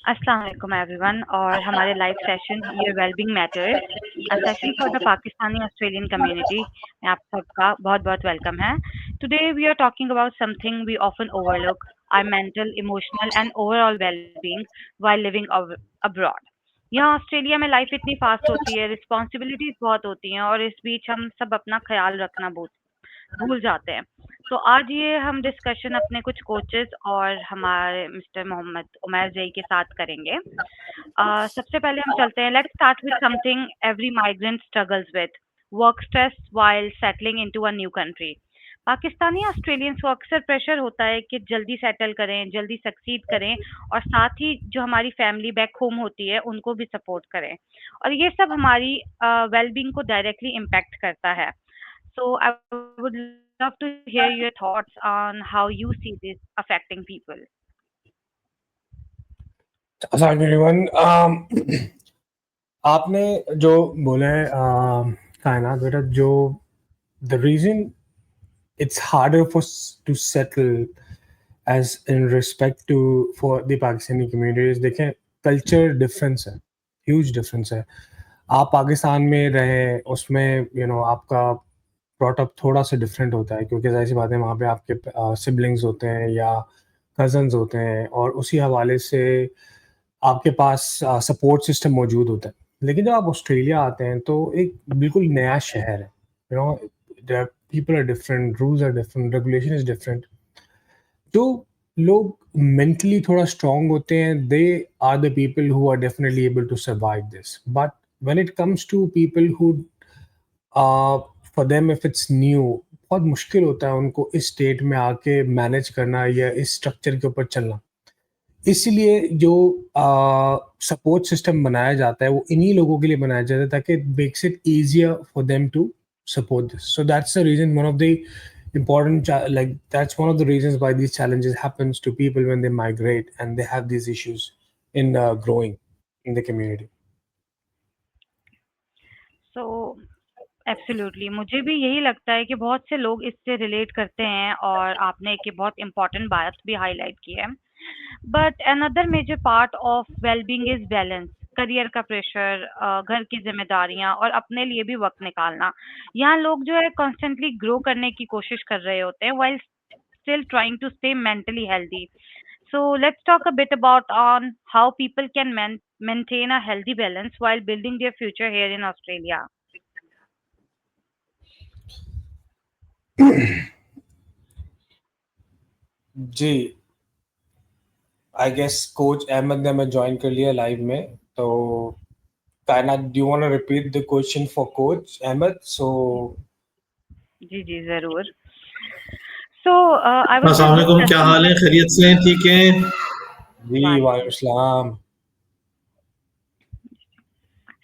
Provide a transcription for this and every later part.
अस्सलाम वालेकुम एवरीवन और हमारे लाइव सेशन ये wellbeing matters specially for the Pakistani Australian community में आप सबका बहुत बहुत वेलकम है। Today we are talking about something we often overlook our mental emotional and overall wellbeing while living abroad. यहाँ ऑस्ट्रेलिया में लाइफ इतनी फास्ट होती है, रिस्पॉन्सिबिलिटीज बहुत होती हैं और इस बीच हम सब अपना ख्याल रखना भूल जाते हैं। तो आज ये हम डिस्कशन अपने कुछ कोचेस और हमारे मिस्टर मोहम्मद उमैर जई के साथ करेंगे। सबसे पहले हम चलते हैं, let's start with something every migrant struggles with, work stress while settling into a new country. Pakistani Australians को अक्सर प्रेशर होता है कि जल्दी सेटल करें, जल्दी सक्सीड करें और साथ ही जो हमारी फैमिली बैक होम होती है उनको भी सपोर्ट करें, और ये सब हमारी वेलबींग को डायरेक्टली इम्पैक्ट करता है। So I would love to hear your thoughts on how you see this affecting people. Assalamu everyone. आपने जो बोला है कायनात बेटा, जो the reason it's harder for us to settle as in respect to for the Pakistani communities, देखें culture difference है, huge difference है। आप पाकिस्तान में रहे, उसमें आपका brought up थोड़ा सा different होता है, क्योंकि जाहिर सी बात है वहाँ पे आपके siblings होते हैं या cousins होते हैं, और उसी हवाले से आपके पास सपोर्ट सिस्टम मौजूद होता है। लेकिन जब आप ऑस्ट्रेलिया आते हैं तो एक बिल्कुल नया शहर है, people are different, rules are different, regulation is different. जो लोग मेंटली थोड़ा स्ट्रांग होते हैं, they are the people who are definitely able to survive this. But when it comes to people who for them if it's new, बहुत मुश्किल होता है उनको इस स्टेट में आके मैनेज करना या इस स्ट्रक्चर के ऊपर चलना। इसलिए जो सपोर्ट सिस्टम बनाया जाता है वो इन्हीं लोगों के लिए बनाया जाता है, ताकि it makes it easier for them to support this. So that's the reason, one of the important that's one of the reasons why these challenges happens to people when they migrate and they have these issues in growing in the community. So absolutely मुझे भी यही लगता है कि बहुत से लोग इससे रिलेट करते हैं और आपने एक बहुत इम्पोर्टेंट बात भी हाईलाइट की है। But another major part of wellbeing is balance, career का प्रेशर, घर की जिम्मेदारियां और अपने लिए भी वक्त निकालना। यहाँ लोग जो है कॉन्स्टेंटली ग्रो करने की कोशिश कर रहे होते हैं while still trying to stay mentally healthy. So let's talk a bit about on how people can maintain a healthy balance while building their future here in Australia. जी, आई गेस कोच अहमद ने हमें join कर लिया live में, तो Kainat, do you want to repeat the question for coach Ahmed? So जी जी जरूर। So I was अस्सलाम just वालेकुम, क्या discussing हाल है? that. खैरियत से हैं? ठीक हैं? जी, वालेकुम सलाम।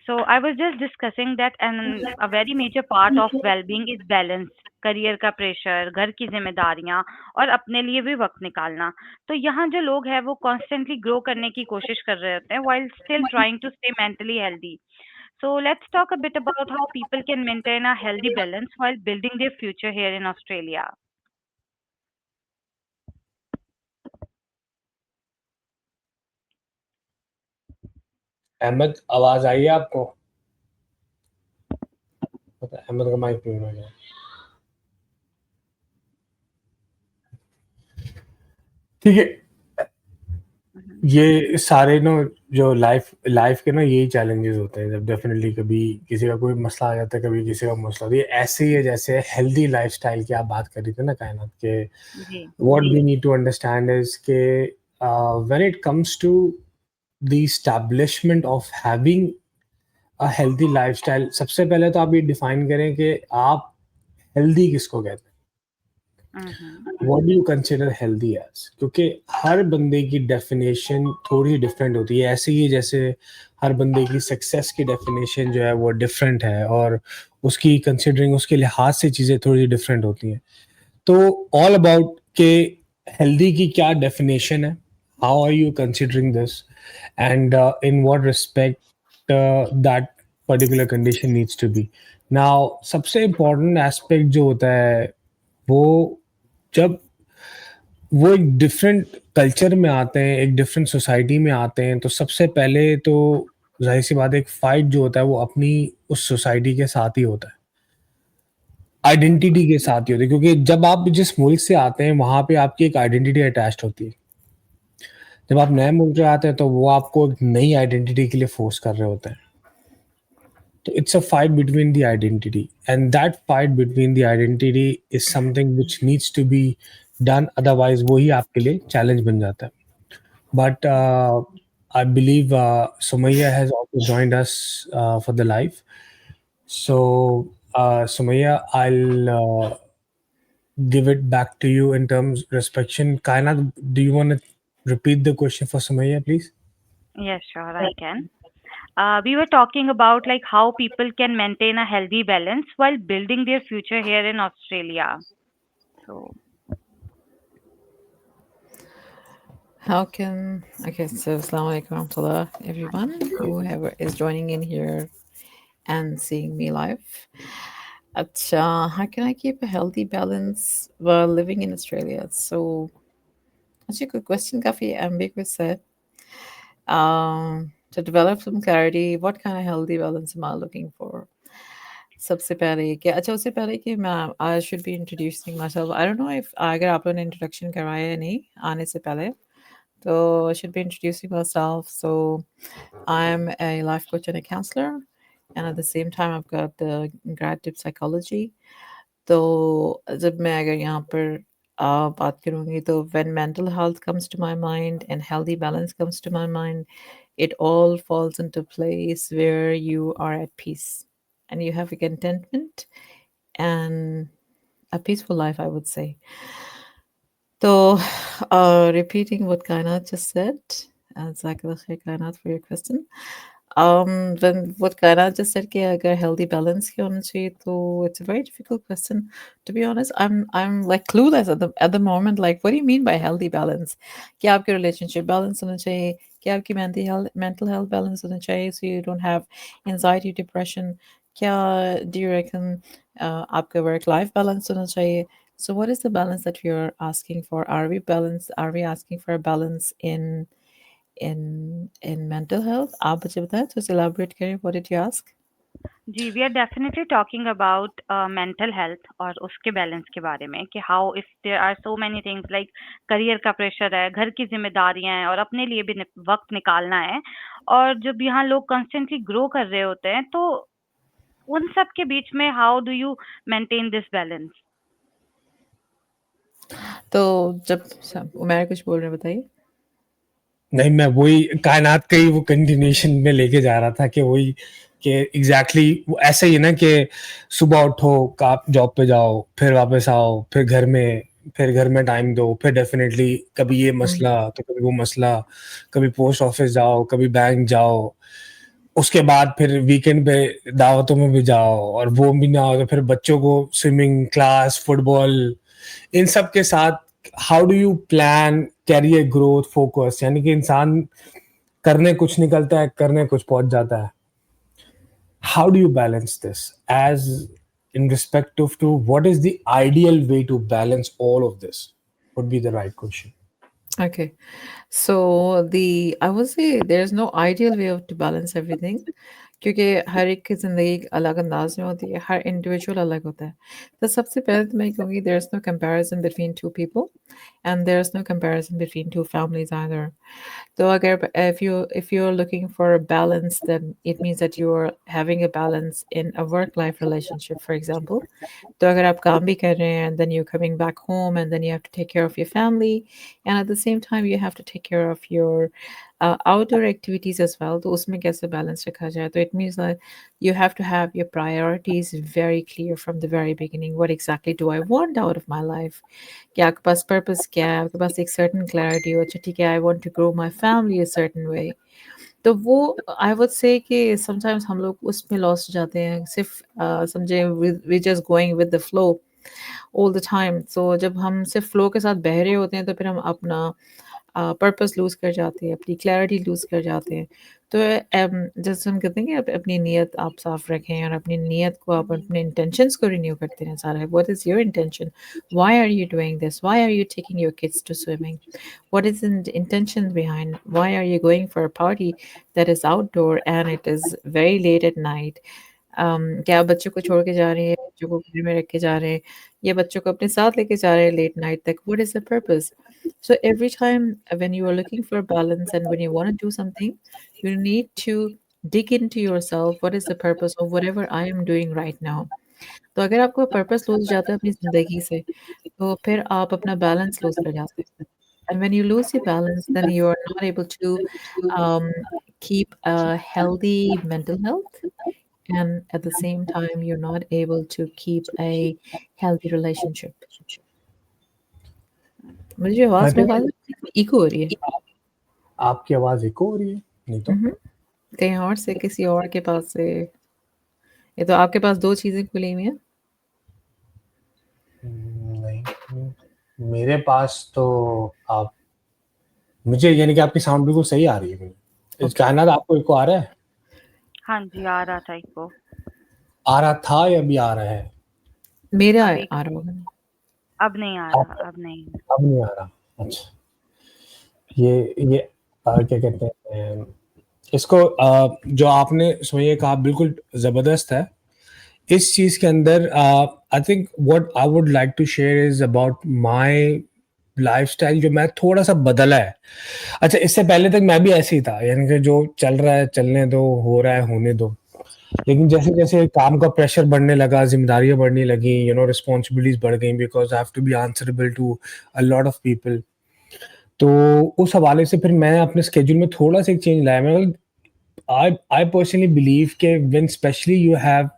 So I was just discussing that, and a very major part of well-being is balance, career का प्रेशर, घर की जिम्मेदारियां और अपने लिए भी वक्त निकालना। तो यहाँ जो लोग हैं वो कॉन्स्टेंटली ग्रो करने की कोशिश कर रहे होते हैं while still trying to stay mentally healthy. So let's talk a bit about how people can maintain a healthy balance while building their future here in Australia. Ahmad, आवाज आई है आपको? पता है, अहमद का माइक म्यूट हो गया। ठीक है, ये सारे जो लाइफ के यही चैलेंजेस होते हैं। जब डेफिनेटली कभी किसी का कोई मसला आ जाता है, कभी किसी का मसला होता है। ये ऐसे ही है जैसे हेल्दी लाइफस्टाइल की आप बात कर रही थी ना कायनात के। What we need to understand is के when it comes to the establishment of having a healthy lifestyle, सबसे पहले तो आप ये डिफाइन करें कि आप हेल्दी किसको कहते हैं। What do you consider healthy as? क्योंकि हर बंदे की डेफिनेशन थोड़ी डिफरेंट होती है। ऐसे ही जैसे हर बंदे की सक्सेस की डेफिनेशन जो है वो डिफरेंट है, और उसकी कंसिडरिंग उसके लिहाज से चीज़ें थोड़ी डिफरेंट होती हैं। तो ऑल अबाउट के हेल्दी की क्या डेफिनेशन है, how are you considering this, and in what respect that particular condition needs to be. Now सबसे इम्पोर्टेंट एस्पेक्ट जो होता है वो, जब वो एक डिफरेंट कल्चर में आते हैं, एक डिफरेंट सोसाइटी में आते हैं, तो सबसे पहले तो ज़ाहिर-सी बात है एक फाइट जो होता है वो अपनी उस सोसाइटी के साथ ही होता है। आइडेंटिटी के साथ ही होती है क्योंकि जब आप जिस मुल्क से आते हैं वहाँ पे आपकी एक आइडेंटिटी अटैच्ड होती है। जब आप नए मुल्क में आते हैं तो वो आपको एक नई आइडेंटिटी के लिए फोर्स कर रहे होते हैं। तो it's a fight between the identity and that fight between the identity is something which needs to be done otherwise वो ही आपके लिए चैलेंज बन जाता है। But I believe Sumaya has also joined us for the live. So, Sumaya, I'll give it back to you in terms respection. Kainat, do you want to repeat the question for Sumaya, please? Yes, sure, I can. We were talking about like how people can maintain a healthy balance while building their future here in Australia. So, How can okay, so Assalamu alaikum warahmatullah, everyone whoever is joining in here and seeing me live. How can I keep a healthy balance while living in Australia? So that's a good question, Kafi ambiguous said. To develop some clarity, what kind of healthy balance am I looking for? सबसे पहले क्या अच्छा उससे पहले कि मैं I should be introducing my self I don't know if अगर आप लोगों ने इंट्रोडक्शन करवाया या नहीं आने से पहले so I should be introducing myself. So I'm a life coach and a counselor, and at the same time, I've got the grad dip psychology. तो जब मैं अगर यहाँ पर बात करूँगी तो when mental health comes to my mind and healthy balance comes to my mind, it all falls into place where you are at peace and you have a contentment and a peaceful life, I would say. So, repeating what Kainat just said, Jazakallah khair Kainat for your question. When what Kainat just said कि अगर healthy balance की होना चाहिए तो it's a very difficult question. To be honest, I'm like clueless at the moment. Like, what do you mean by healthy balance? क्या आपके relationship balance होना चाहिए? क्या आपकी mental health balance होना चाहिए so you don't have anxiety, depression? क्या do you reckon आपका work life balance होना चाहिए? So what is the balance that you're asking for? Are we asking for a balance in mental health? आप मुझे बताएं, just elaborate करें. What did you ask? Ji, we are definitely talking about mental health और उसके balance के बारे में कि how if there are so many things like career का प्रेशर है, घर की जिम्मेदारियां हैं और अपने लिए भी वक्त निकालना है और जब यहाँ लोग कंस्टेंटली ग्रो कर रहे होते हैं तो उन सब के बीच में how do you maintain this balance? तो जब उमर कुछ बोल रहे बताइए. नहीं, मैं वही कायनात का ही वो कंटिन्यूएशन में लेके जा रहा था कि वही कि एग्जैक्टली ऐसा ही है ना कि सुबह उठो, आप जॉब पे जाओ, फिर वापस आओ, फिर घर में टाइम दो, फिर डेफिनेटली कभी ये मसला तो कभी वो मसला, कभी पोस्ट ऑफिस जाओ, कभी बैंक जाओ, उसके बाद फिर वीकेंड पे दावतों में भी जाओ और वो भी ना हो तो फिर बच्चों को स्विमिंग क्लास, फुटबॉल, इन सब के साथ how do you plan career growth focus, यानी कि इंसान करने कुछ निकलता है, करने कुछ पहुंच जाता है. How do you balance this as in respect of to what is the ideal way to balance all of this would be the right question. Okay. So I would say there's no ideal way of to balance everything. क्योंकि हर एक की ज़िंदगी अलग अंदाज में होती है, हर individual अलग होता है. तो सबसे पहले तो मैं कहूँगी there is no comparison between two people and there is no comparison between two families either. तो अगर if you're looking for a balance, then it means that you are having a balance in a work life relationship, for example. तो अगर आप काम भी कर रहे हैं and then you're coming back home and then you have to take care of your family and at the same time you have to take care of your outdoor activities as well. तो उसमें कैसे balance रखा जाए? तो it means that you have to have your priorities very clear from the very beginning. What exactly do I want out of my life? कि आपके पास purpose क्या है? आपके पास एक certain clarity हो, अच्छा ठीक है, I want to grow my family a certain way. तो वो आई वुड से कि समटाइम्स हम लोग उसमें लॉस हो जाते हैं, सिर्फ समझे we just going with the flow all the time. So जब हम सिर्फ फ्लो के साथ बह रहे होते हैं तो फिर हम अपना पर्पस लूज़ कर जाते हैं, अपनी क्लैरिटी लूज़ कर जाते हैं। तो जैसे हम कहते हैं कि अपनी नीयत आप साफ़ रखें और अपनी नीयत को आप अपने इंटेंशंस को रिन्यू करते रहें सारा। What is your intention? Why are you doing this? Why are you taking your kids to swimming? What is the intention behind? Why are you going for a party that is outdoor and it is very late at night? क्या आप बच्चों को छोड़ के जा रही हैं, बच्चों को घर में रख के जा रहे हैं, या बच्चों को अपने साथ लेके जा रहे हैं लेट नाइट तक? What is the purpose? So every time when you are looking for balance and when you want to do something, you need to dig into yourself. What is the purpose of whatever I am doing right now? तो अगर आपको purpose loose हो जाता है अपनी ज़िंदगी से, तो फिर आप अपना बैलेंस लूज़ कर जाते हैं। And when you lose your balance, then you are not able to um, keep a healthy mental health, and at the same time, you're not able to keep a healthy relationship. मुझे I आवाज़ में think eco हो रही है। आपकी आवाज eco हो रही है, नहीं तो कहीं और से, किसी और के पास से। ये तो आपके पास 2 चीज़ें खुली हुई हैं। नहीं, मेरे पास तो आप मुझे यानी कि आपकी साउंड बिल्कुल सही आ रही है मुझे। इस कायनात आपको इको आ रहा है? हाँ जी, आ रहा था इको। आ रहा था या अभी आ रहा है? मेरा अभी आ रहा होगा। अब नहीं आ रहा, अब नहीं। अब नहीं आ रहा। अच्छा, ये क्या कहते हैं इसको, जो आपने सुनिए कहा बिल्कुल जबरदस्त है। इस चीज के अंदर I think what I would like to share is about my lifestyle, जो मैं थोड़ा सा बदला है। अच्छा, इससे पहले तक मैं भी ऐसे ही था, यानी कि जो चल रहा है चलने दो, हो रहा है होने दो। लेकिन जैसे जैसे काम का प्रेशर बढ़ने लगा, जिम्मेदारियां बढ़ने लगी, रिस्पॉन्सिबिलिटीज बढ़ गई, because I have to be answerable to a lot of people. तो उस हवाले से फिर मैं अपने स्केड्यूल में थोड़ा सा एक चेंज लाया। मैं आई पर्सनली बिलीव के व्हेन स्पेशली यू हैव,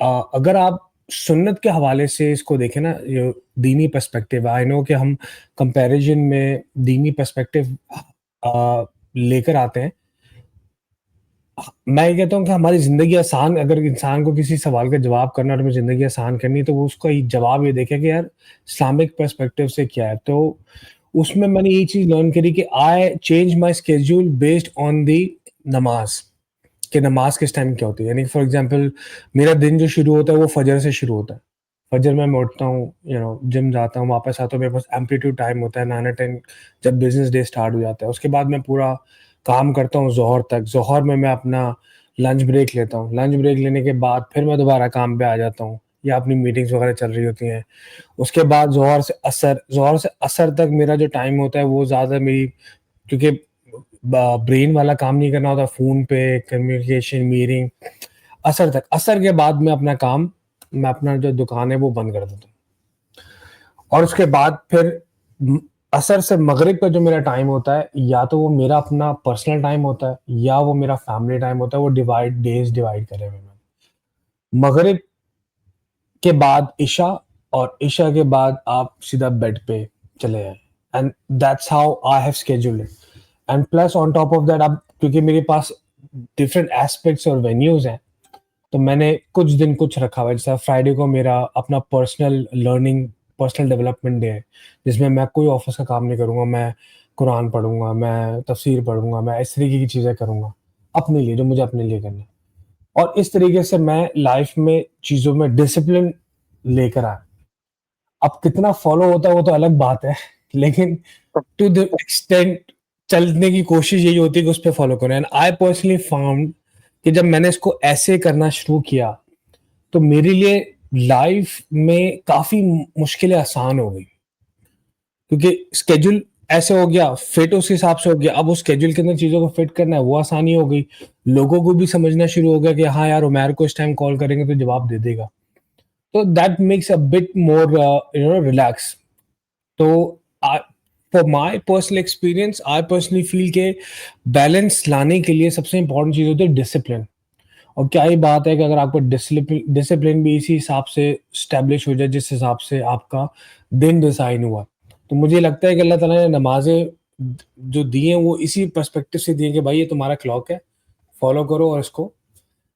अगर आप सुन्नत के हवाले से इसको देखें ना, ये दीनी पर्सपेक्टिव, आई नो कि हम कंपैरिजन में दीनी पर्सपेक्टिव लेकर आते हैं। मैं ये कहता हूँ कि हमारी ज़िंदगी आसान, अगर इंसान को किसी सवाल का जवाब करना और हमें ज़िंदगी आसान करनी है, तो वो उसका जवाब ये देखे कि यार इस्लामिक पर्सपेक्टिव से क्या है। तो उसमें मैंने ये चीज़ लर्न करी कि I change my schedule based on the नमाज, कि नमाज किस टाइम क्या होती है। यानी फॉर एग्जांपल मेरा दिन जो शुरू होता है वो फजर से शुरू होता है। फजर में मैं उठता हूँ, जिम जाता हूँ, वापस आता हूँ, मेरे पास एम्पलीट्यूड टाइम होता है 9 या 10, जब बिजनेस डे स्टार्ट हो जाता है। उसके बाद मैं पूरा काम करता हूँ ज़ोहर तक। ज़ोहर में मैं अपना लंच ब्रेक लेता हूँ। लंच ब्रेक लेने के बाद फिर मैं दोबारा काम पे आ जाता हूँ, या अपनी मीटिंग्स वगैरह चल रही होती हैं। उसके बाद ज़ोहर से असर तक मेरा जो टाइम होता है वो ज़्यादा मेरी, क्योंकि ब्रेन वाला काम नहीं करना होता, फ़ोन पे कम्युनिकेशन, मीटिंग। असर के बाद मैं अपना जो दुकान है वो बंद कर देता हूँ। और उसके बाद फिर असर से मगरिब का जो मेरा टाइम होता है, या तो वो मेरा अपना पर्सनल टाइम होता है या वो मेरा फैमिली टाइम होता है। वो डिवाइड करे हुए हैं। मगरिब के बाद इशा, और इशा के बाद आप सीधा बेड पे चले जाएं। And that's how I have scheduled it. And plus on top of that, अब क्योंकि मेरे पास डिफरेंट एस्पेक्ट्स और वेन्यूज हैं, तो मैंने कुछ दिन कुछ रखा हुआ है। जैसे फ्राइडे को मेरा अपना पर्सनल डेवलपमेंट डे है, जिसमें मैं कोई ऑफिस का काम नहीं करूंगा। मैं कुरान पढ़ूंगा, मैं तफसीर पढ़ूंगा, मैं इस तरीके की चीज़ें करूंगा अपने लिए, जो मुझे अपने लिए करना है। और इस तरीके से मैं लाइफ में चीज़ों में डिसिप्लिन लेकर आया। अब कितना फॉलो होता है वो तो अलग बात है, लेकिन टू द एक्सटेंट चलने की कोशिश यही होती है कि उस पर फॉलो करें। एंड आई पर्सनली फाउंड कि जब मैंने इसको ऐसे करना शुरू किया, तो मेरे लिए लाइफ में काफ़ी मुश्किलें आसान हो गई, क्योंकि स्केड्यूल ऐसे हो गया, फिट उस हिसाब से हो गया। अब उस स्केड्यूल के अंदर चीज़ों को फिट करना है वो आसानी हो गई। लोगों को भी समझना शुरू हो गया कि हाँ यार, उमैर को इस टाइम कॉल करेंगे तो जवाब दे देगा। तो that makes a bit more relax. तो for my personal experience, I personally feel के बैलेंस लाने के लिए सबसे इंपॉर्टेंट चीज़ होती है डिसिप्लिन। और क्या ही बात है कि अगर आपको डिसिप्लिन भी इसी हिसाब से स्टैब्लिश हो जाए जिस हिसाब से आपका दिन डिज़ाइन हुआ। तो मुझे लगता है कि अल्लाह ताला ने नमाजें जो दी हैं वो इसी पर्सपेक्टिव से दी हैं कि भाई ये तुम्हारा क्लॉक है, फॉलो करो और इसको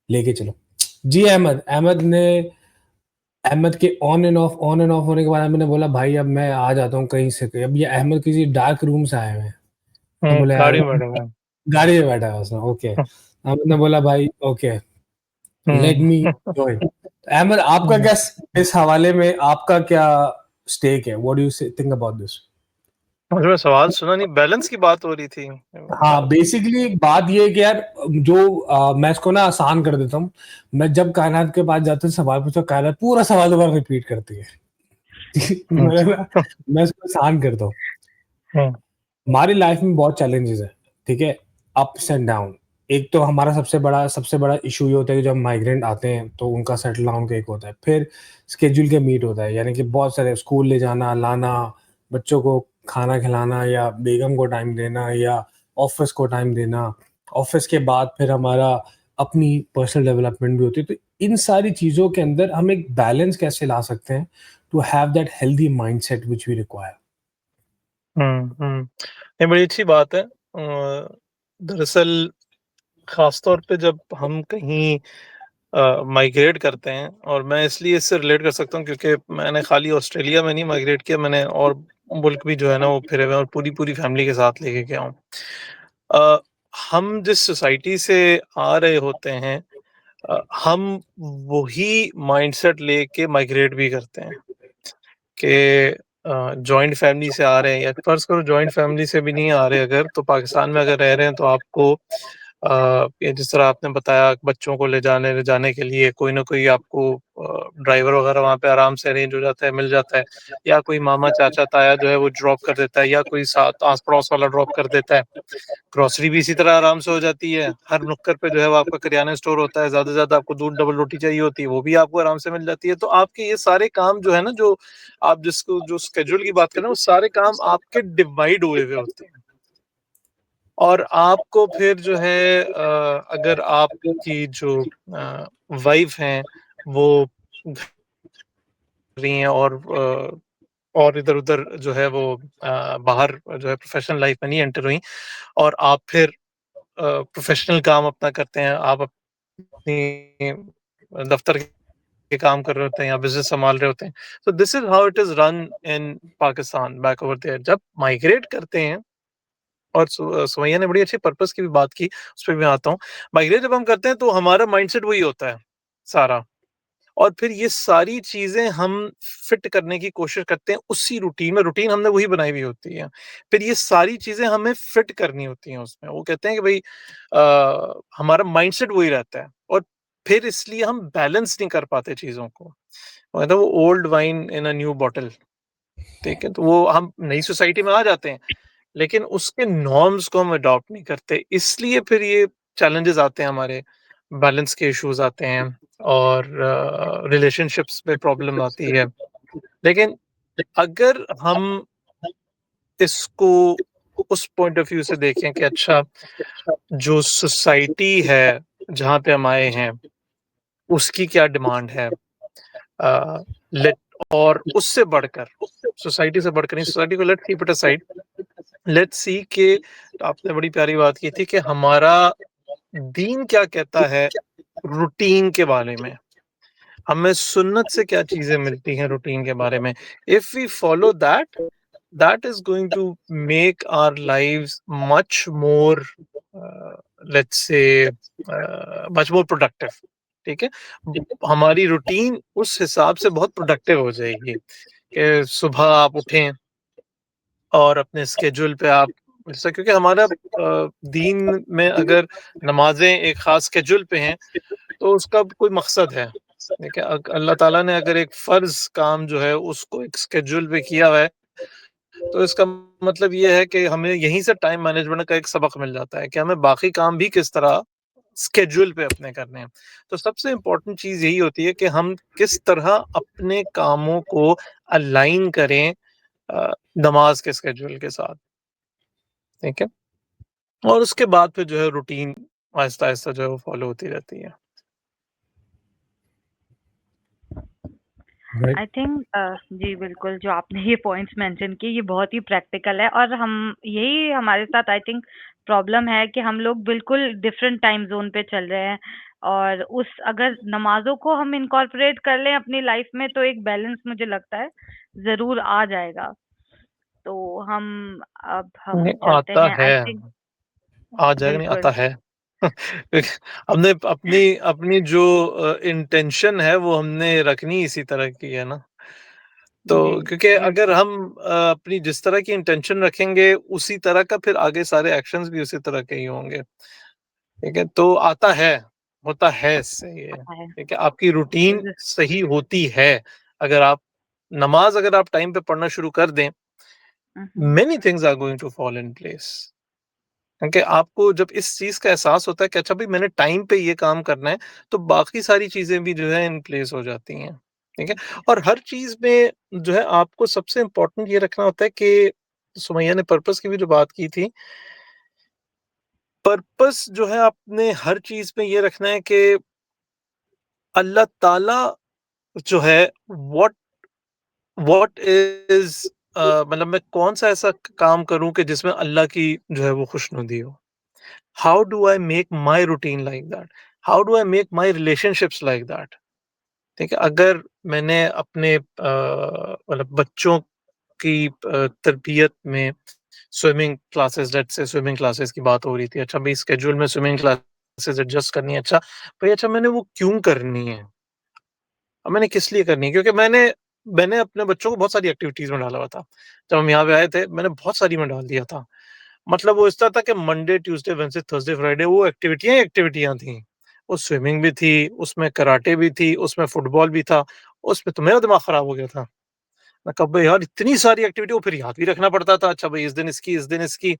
लेके चलो। जी अहमद ने अहमद के ऑन एंड ऑफ होने के बाद अहमद ने बोला भाई अब मैं आ जाता हूँ कहीं से कहीं। अब ये अहमद किसी डार्क रूम से आए हुए हैं, तो बोले यार गाड़ी में बैठा हुआ गाड़ी में बैठा है उसने। ओके, अहमद ने बोला भाई okay let me join. Ahmed आपका क्या इस हवाले में आपका क्या स्टेक है? What do you think about this? मुझे में सवाल सुना नहीं, बैलेंस की बात हो रही थी। हाँ, बेसिकली बात ये है कि यार जो मैं इसको ना आसान कर देता हूँ। मैं जब कायनात के पास जाता हूँ सवाल पूछो, कायनात पूरा सवाल दोबारा रिपीट करती है। मैं इसको आसान करता हूँ। हमारी लाइफ में बहुत चैलेंजेस है, ठीक है, अप्स एंड डाउन। एक तो हमारा सबसे बड़ा इशू ये होता है कि जब माइग्रेंट आते हैं तो उनका सेटल डाउन का एक होता है, फिर स्केड्यूल के मीट होता है, यानी कि बहुत सारे स्कूल ले जाना लाना, बच्चों को खाना खिलाना या बेगम को टाइम देना या ऑफिस को टाइम देना। ऑफिस के बाद फिर हमारा अपनी पर्सनल डेवलपमेंट भी होती है। तो इन सारी चीज़ों के अंदर हम एक बैलेंस कैसे ला सकते हैं to have that healthy mindset which we require? ये बड़ी अच्छी बात है। दरअसल खास तौर पे जब हम कहीं माइग्रेट करते हैं, और मैं इसलिए इससे रिलेट कर सकता हूँ क्योंकि मैंने खाली ऑस्ट्रेलिया में नहीं माइग्रेट किया, मैंने और मुल्क भी जो है ना वो फिरे हुए हैं और पूरी फैमिली के साथ लेके गया हूँ। हम जिस सोसाइटी से आ रहे होते हैं, हम वही माइंडसेट लेके माइग्रेट भी करते हैं कि जॉइंट फैमिली से आ रहे हैं, या फर्ज करो जॉइंट फैमिली से भी नहीं आ रहे अगर, तो पाकिस्तान में अगर रह रहे हैं तो आपको ये जिस तरह आपने बताया बच्चों को ले जाने के लिए कोई ना कोई आपको ड्राइवर वगैरह वहाँ पे आराम से अरेंज हो जाता है, मिल जाता है, या कोई मामा चाचा ताया जो है वो ड्रॉप कर देता है, या कोई साथ आस पड़ोस वाला ड्रॉप कर देता है। ग्रोसरी भी इसी तरह आराम से हो जाती है, हर नुक्कड़ पे जो है वो आपका किराना स्टोर होता है, ज़्यादा से ज़्यादा आपको दूध डबल रोटी चाहिए होती है, वो भी आपको आराम से मिल जाती है। तो आपके ये सारे काम जो है ना, जो आप जो स्केड्यूल की बात कर रहे हैं, वो सारे काम आपके डिवाइड हुए हुए होते हैं। और आपको फिर जो है अगर आपकी जो वाइफ हैं वो रही हैं और इधर-उधर जो है वो बाहर जो है प्रोफ़ेशनल लाइफ़ में नहीं एंटर हुई, और आप फिर प्रोफ़ेशनल काम अपना करते हैं, आप अपनी दफ़्तर के काम कर रहे होते हैं या बिज़नेस सँभाल रहे होते हैं। तो this is how it is run in Pakistan back over there. जब माइग्रेट करते हैं, और सुमैया ने बड़ी अच्छी पर्पस की भी बात की, उस पे मैं आता हूँ। माइग्रेट जब हम करते हैं तो हमारा माइंडसेट वही होता है सारा, और फिर ये सारी चीज़ें हम फिट करने की कोशिश करते हैं उसी रूटीन में, रूटीन हमने वही बनाई हुई होती है। फिर ये सारी चीज़ें हमें फिट करनी होती हैं उसमें। वो कहते हैं कि भई हमारा माइंडसेट वही रहता है, और फिर इसलिए हम बैलेंस नहीं कर पाते चीज़ों को। मतलब वो old wine in a new bottle, ठीक है? तो वो हम नई सोसाइटी में आ जाते हैं, लेकिन उसके नॉर्म्स को हम अडॉप्ट नहीं करते, इसलिए फिर ये चैलेंजेस आते हैं हमारे, बैलेंस के इश्यूज आते हैं, और रिलेशनशिप्स में प्रॉब्लम आती है। लेकिन अगर हम इसको उस पॉइंट ऑफ व्यू से देखें कि अच्छा, जो सोसाइटी है जहाँ पे हम आए हैं उसकी क्या डिमांड है, लेट और उससे बढ़कर, सोसाइटी से बढ़कर नहीं, सोसाइटी को let's keep it aside, let's see कि आपने बड़ी प्यारी बात की थी कि हमारा दीन क्या कहता है रूटीन के बारे में, हमें सुन्नत से क्या चीजें मिलती हैं रूटीन के बारे में। If we follow that, that is going to make our lives much more, let's say much more productive, ठीक है? हमारी रूटीन उस हिसाब से बहुत प्रोडक्टिव हो जाएगी कि सुबह आप उठें और अपने स्केड्यूल पे आप जैसा, क्योंकि हमारा दीन में अगर नमाजें एक ख़ास स्केड्यूल पे हैं, तो उसका कोई मकसद है। देखिए अल्लाह ताला ने अगर एक फ़र्ज़ काम जो है उसको एक स्केड्यूल पे किया हुआ है, तो इसका मतलब ये है कि हमें यहीं से टाइम मैनेजमेंट का एक सबक मिल जाता है कि हमें बाकी काम भी किस तरह स्केड्यूल पे अपने करने हैं। तो सबसे इम्पोर्टेंट चीज़ यही होती है कि हम किस तरह अपने कामों को अलाइन करें नमाज के स्केड्यूल के साथ, ठीक है? और उसके बाद फिर जो है रूटीन आहिस्ता-आहिस्ता जो है वो फ़ॉलो होती रहती है। राइट। आई थिंक जी बिल्कुल, जो आपने ये पॉइंट्स मेंशन किए ये बहुत ही प्रैक्टिकल है, और हम यही हमारे साथ आई थिंक प्रॉब्लम है कि हम लोग बिल्कुल डिफरेंट टाइम जोन पे चल रहे हैं, और उस अगर नमाज़ों को हम इनकॉर्पोरेट कर लें अपनी लाइफ में तो एक बैलेंस मुझे लगता है ज़रूर आ जाएगा। तो अब हम नहीं चलते आता हैं है, आई थिंक। आ जाएगा नहीं, आता बिल्कुल। है। हमने अपनी अपनी जो इंटेंशन है वो हमने रखनी इसी तरह की है ना। तो जी, क्योंकि अगर बिल्कुल। हम अपनी जिस तरह की इंटेंशन रखेंगे उसी तरह का फिर आगे सारे एक्शंस भी उसी तरह के ही होंगे। ठीक है? तो आता है, होता है इससे ये। आता है। ठीक है? आपकी रूटीन ज़ सही होती है। अगर आप नमाज़ अगर आप टाइम पे पढ़ना शुरू कर दें, हुँ, हुँ। Many things are going to fall in place. क्योंकि आपको जब इस चीज़ का एहसास होता है कि अच्छा भई मैंने टाइम पे ये काम करना है, तो बाकी सारी चीज़ें भी जो है इन प्लेस हो जाती हैं। ठीक है? और हर चीज़ में जो है आपको सबसे इम्पोर्टेंट ये रखना होता है कि सुमैया ने पर्पस की भी जो बात की थी, पर्पस जो है आपने हर चीज़ में ये रखना है कि अल्लाह ताला जो है व्हाट व्हाट इज़ मतलब मैं कौन-सा ऐसा काम करूँ कि जिसमें अल्लाह की जो है वो खुशनुदी हो। How do I make my routine like that? How do I make my relationships like that? ठीक है? अगर मैंने अपने मतलब बच्चों की तरबियत में swimming classes, let's say swimming classes की बात हो रही थी। अच्छा भई स्केड्यूल में स्विमिंग क्लासेस एडजस्ट करनी है। अच्छा, भई अच्छा मैंने वो क्यों करनी है? अब मैंने किस लिए करनी है? क्योंकि मैंने मैंने अपने बच्चों को बहुत सारी एक्टिविटीज़ में डाला हुआ था। जब हम यहाँ पे आए थे, मैंने बहुत सारी में डाल दिया था। मतलब वो इस तरह था कि Monday, Tuesday, Wednesday, Thursday, Friday वो एक्टिविटियाँ ही एक्टिविटियाँ थीं। वो स्विमिंग भी थी, उसमें कराटे भी थी, उसमें फुटबॉल भी था, उसमें तो मेरा दिमाग खराब हो गया था। मैं कहा बे यार इतनी सारी एक्टिविटी वो फिर याद भी रखना पड़ता था। अच्छा भई इस दिन इसकी, इस दिन इसकी।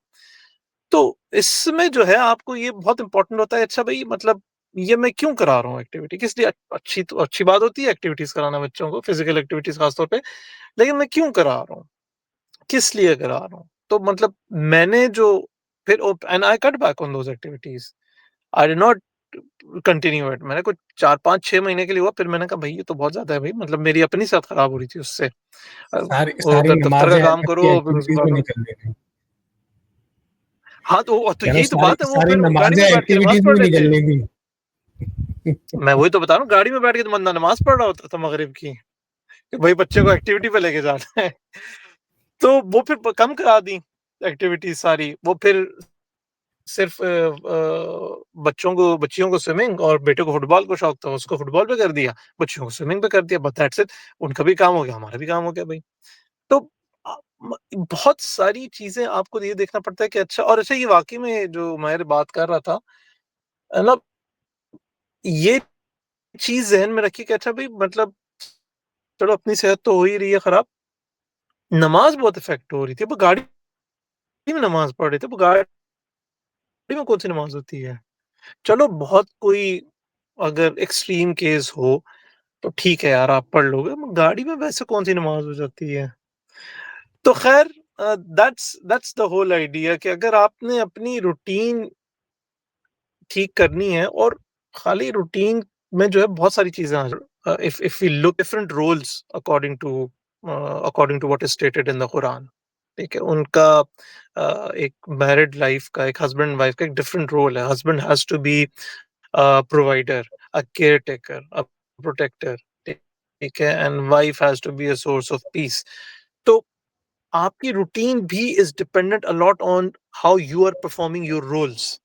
तो इसमें जो है आपको ये बहुत इम्पोर्टेंट होता है अच्छा भई मतलब ये मैं क्यों करा रहा हूँ एक्टिविटी? किस लिए? अच्छी तो अच्छी बात होती है एक्टिविटीज़ कराना बच्चों को, फिज़िकल एक्टिविटीज़ ख़ास तौर पे, लेकिन मैं क्यों करा रहा हूँ? किस लिए करा रहा हूँ? तो मतलब मैंने जो फिर and I cut back on those activities. I did not continue it. मैंने कुछ 4, 5, 6 महीने के लिए हुआ, फिर मैंने कहा भई ये तो बहुत ज़्यादा है भई, मतलब मेरी अपनी सेहत ख़राब हो रही थी उससे। सारी वो सारी उधर दफ्तर का नमाज़ें काम हज की करो, फिर उसके एक्टिविटीज़ में बाद निकल गई थी। हाँ, तो कह रहा हूँ यही तो सारी बात है, वो सारी फिर गाड़ी नमाज़ें में बैठ के नमाज़ एक्टिविटीज़ में पढ़ लेते। निकल गई थी। मैं वही तो बता रहा हूँ, गाड़ी में बैठ के तो बंदा नमाज़ पढ़ रहा होता था मगरिब की, कि भाई बच्चे को एक्टिविटी पे लेके जाना है। तो वो फिर कम करा दी एक्टिविटीज़ सारी। वो फिर सिर्फ़ बच्चियों को स्विमिंग और बेटे को फुटबॉल का शौक था, उसको फुटबॉल पे कर दिया, बच्चियों को स्विमिंग पे कर दिया, बस दैट्स इट। उनका भी काम हो गया, हमारा भी काम हो गया भई। तो अ, बहुत सारी चीज़ें आपको ये देखना पड़ता है कि अच्छा और अच्छा ये वाक़ई में जो माहिर बात कर रहा था, मतलब ये चीज़ ज़हन में रखिए कि अच्छा भई मतलब चलो अपनी सेहत तो हो ही रही है खराब, नमाज़ बहुत इफ़ेक्ट हो रही थी। वो गाड़ी में नमाज़ पढ़ रहे थे, वो गाड़ी में कौन-सी नमाज़ होती है? चलो बहुत कोई अगर एक्सट्रीम केस हो, तो ठीक है यार आप पढ़ लोगे, मगर गाड़ी में वैसे कौन-सी नमाज़ हो जाती है? तो ख़ैर दैट्स द होल आइडिया कि अगर आपने अपनी रूटीन ठीक करनी है और खाली रूटीन में जो है बहुत सारी चीज़ें uh if we look different roles according to what is stated in the Quran. ठीक है? उनका एक मैरिड लाइफ का, एक हस्बैंड वाइफ का एक डिफरेंट रोल है। Husband has to be provider, a caretaker, a protector, ठीक है? And wife has to be a source of peace. तो आपकी रूटीन भी is dependent a lot on how you are performing your roles.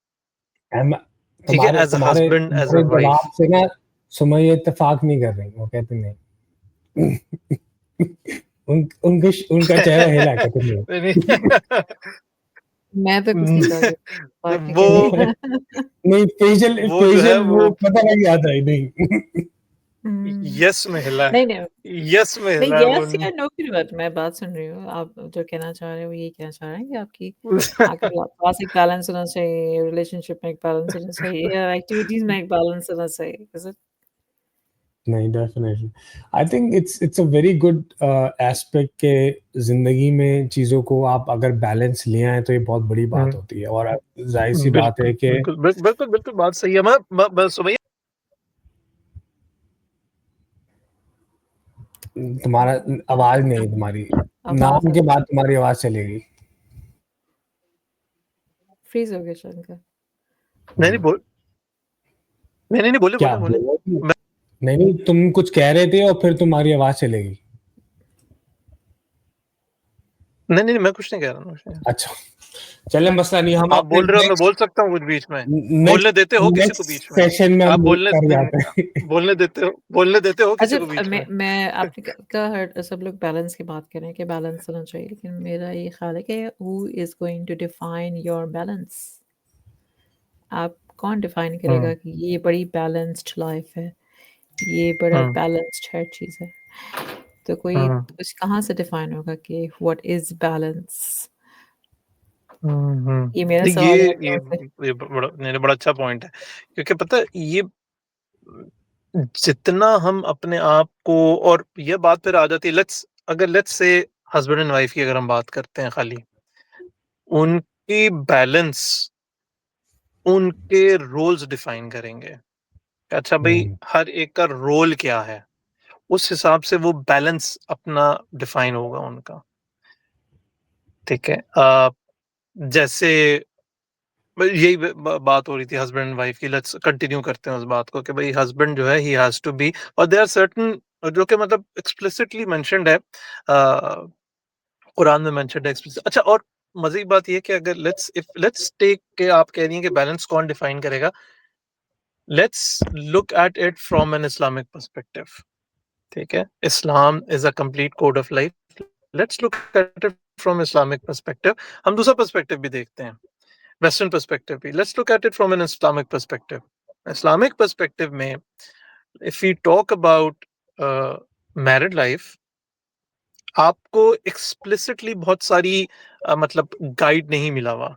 Um ठीक है? तुम्हारे as a तुम्हारे husband, as a तुम्हारे वाइफ। जवाब से ना सुमैया इत्तेफाक नहीं कर रही। वो कहती नहीं। उनका चेहरा हिला कहते नहीं। नहीं, नहीं। मैं तो कुछ नहीं कर रही, बात नहीं वो करिए। नहीं, फेशियल वो जो है फेशियल वो वो पता लग जाता है नहीं। हुँ। यस में हिला है। नहीं, नहीं। यस में नहीं, हिला है वो। येस या नो की बात मैं बात सुन रही हूँ। आप जो कहना चाह रहे हो, यही कहना चाह रहे हैं कि आपकी आपके पास एक बैलेंस होना चाहिए, रिलेशनशिप में एक बैलेंस होना चाहिए या एक्टिविटीज़ में एक बैलेंस होना चाहिए। Is it? नहीं, definitely I think it's a very good aspect के जिंदगी में चीजों को आप अगर बैलेंस ले आए तो ये बहुत बड़ी बात हुँ, होती है। और जाहिर सी बात बिल्कुल, है कि बिल्कुल, बिल्कुल, बिल्कुल बात सही है। मैं सुबह तुम्हारा आवाज नहीं, तुम्हारी आवाज़ नाम आ के बाद तुम्हारी आवाज चलेगी। फ्रीज़ हो गया शायद इनका। नहीं, नहीं हम्म। बोल नहीं, बोले क्या बोले बोला कि- नहीं, तुम कुछ कह रहे थे और फिर तुम्हारी आवाज चलेगी। नहीं, मैं कुछ नहीं कह रहा हूँ। अच्छा, चले, मसला नहीं। हम आप बोल रहे हो, मैं बोल सकता हूँ कुछ बीच में? बोलने देते हो किसी को बीच में? सेशन में आप हम बोलने कर जाते हैं। बोलने देते हो किसी अच्छा, को बीच में? मैं आपने कहा हर सब लोग बैलेंस की बात कर रहे हैं कि बैलेंस होना चाहिए, लेकिन मेरा ये ख्याल है कि who is going to define your balance? आप कौन डिफाइन करेगा कि ये बड़ी बैलेंस्ड लाइफ है, ये बड़ा बैलेंस्ड हर चीज़ है? तो कोई कुछ कहाँ से डिफाइन होगा कि व्हाट इज बैलेंस? ये मेरा नहीं, सवाल है ये आपसे। बड़ा अच्छा पॉइंट है, क्योंकि पता है ये जितना हम अपने आप को, और ये बात फिर आ जाती है, let's say husband and wife की अगर हम बात करते हैं, खाली उनकी बैलेंस उनके रोल्स डिफाइन करेंगे। अच्छा भाई, हर एक का रोल क्या है, उस हिसाब से वो बैलेंस अपना डिफाइन होगा उनका। ठीक है, जैसे यही बात हो रही थी हस्बैंड एंड वाइफ की, लेट्स कंटिन्यू करते हैं उस बात को कि भाई हस्बैंड जो है ही हैज टू बी, और देयर आर सर्टेन जो कि मतलब एक्सप्लिसिटली मेंशन्ड है, कुरान में मेंशन्ड है एक्सप्लिसिट। अच्छा, और मजे की बात ये है कि अगर लेट्स टेक के आप कह रही हैं कि बैलेंस कौन डिफाइन करेगा, let's look at it from an Islamic perspective. ठीक है, Islam is a complete code of life. Let's look at it from Islamic perspective. हम दूसरा पर्सपेक्टिव भी देखते हैं, वेस्टर्न पर्सपेक्टिव भी। Let's look at it from an Islamic perspective. Islamic perspective में if we talk about married life, आपको explicitly बहुत सारी मतलब गाइड नहीं मिला हुआ